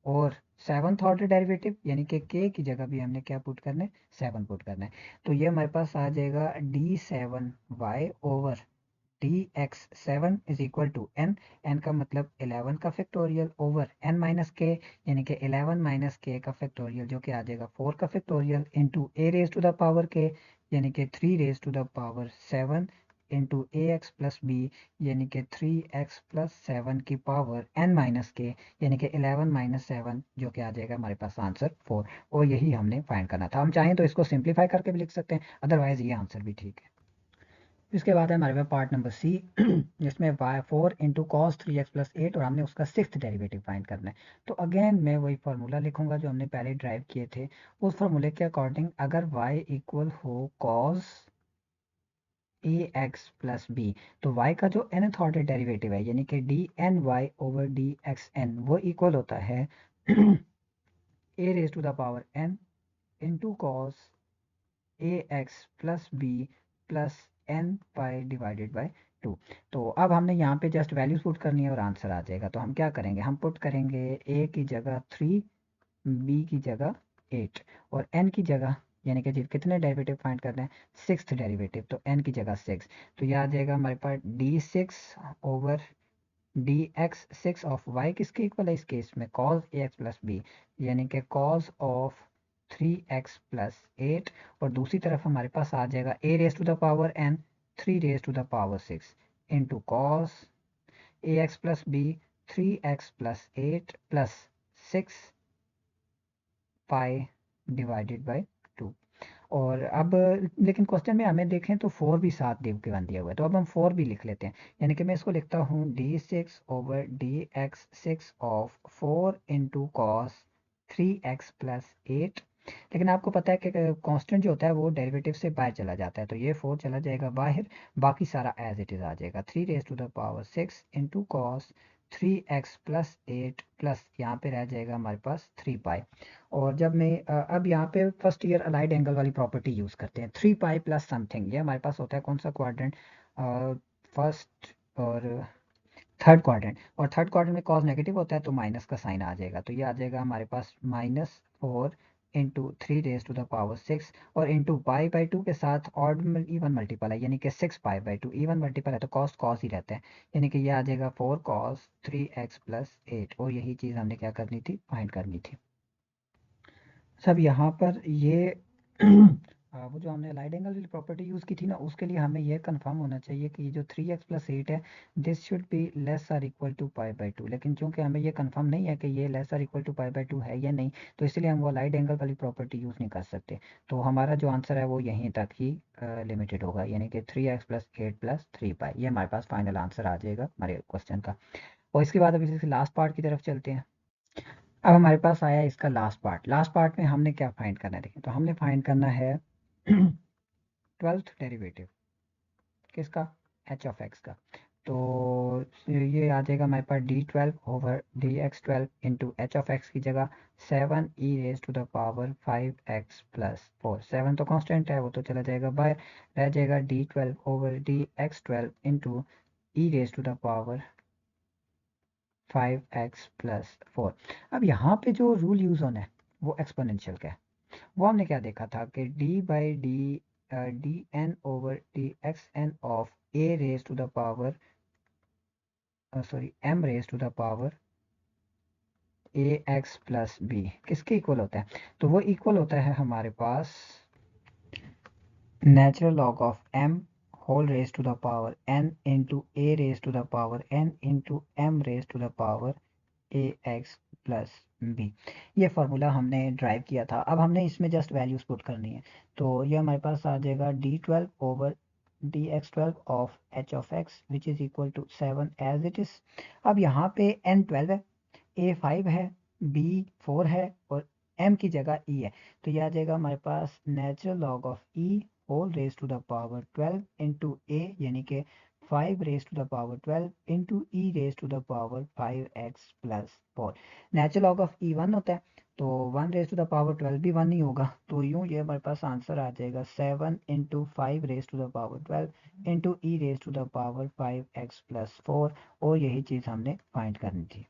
और सेवन्थ ऑर्डर डेरिवेटिव यानी कि k की जगह भी हमने क्या पुट करना है, 7 पुट करना है। तो ये हमारे पास आ जाएगा d7y over d x 7 is equal to n, n का मतलब 11 का फैक्टोरियल ओवर एन माइनस के, यानी कि 11 माइनस के का फैक्टोरियल जो कि आ जाएगा 4 का factorial into A raise to the power k, यानी कि 3 raise to the power 7 into A x plus B, यानी कि 3x प्लस 7 की पावर n माइनस के, यानी कि 11 माइनस 7 जो कि आ जाएगा हमारे पास आंसर 4, और यही हमने फाइंड करना था। हम चाहें तो इसको सिंप्लीफाई करके भी लिख सकते हैं, अदरवाइज ये आंसर भी ठीक है। इसके बाद है हमारे पास पार्ट नंबर सी, जिसमें Y 4 into cos 3x plus 8, और हमने उसका सिक्स्थ डेरिवेटिव फाइंड करना है। तो अगेन मैं वही फार्मूला लिखूंगा जो हमने पहले ड्राइव किए थे, उस फार्मूले के अकॉर्डिंग अगर y इक्वल हो cos a x plus b, तो y का जो nth ऑर्डर डेरिवेटिव है यानी कि d n y over d x n, वो इक्वल होता है a raise to the power n into cos a x plus b plus n pi divided by 2। तो अब हमने यहाँ पे जस्ट वैल्यूज पुट करनी है और आंसर आ जाएगा। तो हम क्या करेंगे, हम पुट करेंगे ए की जगह 3, बी की जगह 8 और एन की जगह, यानी कि कितने डेरिवेटिव फाइंड करना है, सिक्स्थ डेरिवेटिव, तो एन की जगह 6, तो यह आ जाएगा हमारे पास d6 over d x 6 of y किसके इक्वल है इस केस में, cos a x plus B, यानी कि कॉस ऑफ 3x प्लस 8, और दूसरी तरफ हमारे पास आ जाएगा a raise to the power n 3 raise to the power 6 into cos a x plus b 3x plus 8 plus 6 pi divided by 2। और अब लेकिन क्वेश्चन में हमें देखें तो 4 भी साथ गिवन दिया हुआ है, तो अब हम 4 भी लिख लेते हैं, यानी कि मैं इसको लिखता हूँ d6 over d x 6 of 4 into cos 3x plus 8। लेकिन आपको पता है कि कांस्टेंट जो होता है वो डेरिवेटिव से बाहर चला जाता है, तो ये 4 चला जाएगा बाहर, बाकी सारा एज इट इज आ जाएगा 3 raise to the power 6 into cos 3x plus 8 plus यहाँ पे रह जाएगा हमारे पास 3 पाई। और जब मैं अब यहाँ पे फर्स्ट ईयर अलाइड एंगल वाली प्रॉपर्टी यूज करते हैं, 3 पाई प्लस समथिंग, ये हमारे पास होता है कौन सा क्वाड्रेंट, फर्स्ट और थर्ड क्वाड्रेंट, और थर्ड क्वाड्रेंट में कॉस नेगेटिव होता है तो माइनस का साइन आ जाएगा, तो ये आ जाएगा हमारे पास -4 into 3 raised to the power 6, और इंटू पाई बाई 2 के साथ ऑड इवन मल्टीपल है, यानी कि 6 पाई बाई 2 इवन मल्टीपल है तो कॉस कॉस ही रहता है, यानी कि ये आ जाएगा 4 cos 3x + 8, और यही चीज़ हमने क्या करनी थी, फाइंड करनी थी। सब यहाँ पर ये वो जो हमने लाइट एंगल वाली प्रॉपर्टी यूज़ की थी ना, उसके लिए हमें यह कंफर्म होना चाहिए कि जो 3x + 8 है, this should be less or equal to pi by 2, लेकिन चूंकि हमें ये कंफर्म नहीं है कि ये less or equal to pi by 2 है या नहीं, तो इसलिए हम वो लाइट एंगल वाली प्रॉपर्टी यूज़ नहीं कर सकते, तो हमारा जो आंसर है वो यहीं तक ही लिमिटेड होगा, यानी कि 3x + 8 + 3 पाई, ये हमारे पास फाइनल आंसर आ जाएगा हमारे क्वेश्चन का। और इसके बाद अभी लास्ट पार्ट की तरफ चलते हैं। अब हमारे पास आया इसका लास्ट पार्ट। लास्ट पार्ट में हमने क्या फाइंड करना है, देखिए, तो हमने फाइंड करना है 12th डेरिवेटिव किसका, h(x) का। तो ये आ जाएगा हमारे पास d12/dx12 इंटू h(x) की जगह 7e⁻5x + 4, 7 तो कांस्टेंट है वो तो चला जाएगा बाय, रह जाएगा d12/dx12 इंटू e⁻5x + 4। अब यहाँ पे जो रूल यूज़ होना है वो एक्सपोनेंशियल का है। वो हमने क्या देखा था कि d/dn/dxn ऑफ m⁻ax + b किसके इक्वल होता है, तो वो इक्वल होता है हमारे पास natural log of m n into a⁻n into m⁻ax + b। ये फार्मूला हमने ड्राइव किया था, अब हमने इसमें जस्ट वैल्यूज पुट करनी है, तो ये हमारे पास आ जाएगा d12/dx12 of h(x) which is equal to 7 as it is. अब यहाँ पे n 12 है, a 5 है, b 4 है, और m की जगह e है, तो ये आ जाएगा हमारे पास natural log of e⁻12 into a, यानी कि 5⁻12 into e⁻5x + 4। Natural log of e 1 होता है, तो 1⁻12 भी 1 ही होगा, तो यूँ ये हमारे पास आंसर आ जाएगा 7 इंटू 5⁻12 इंटू e⁻5x + 4, और यही चीज़ हमने फाइंड करनी थी।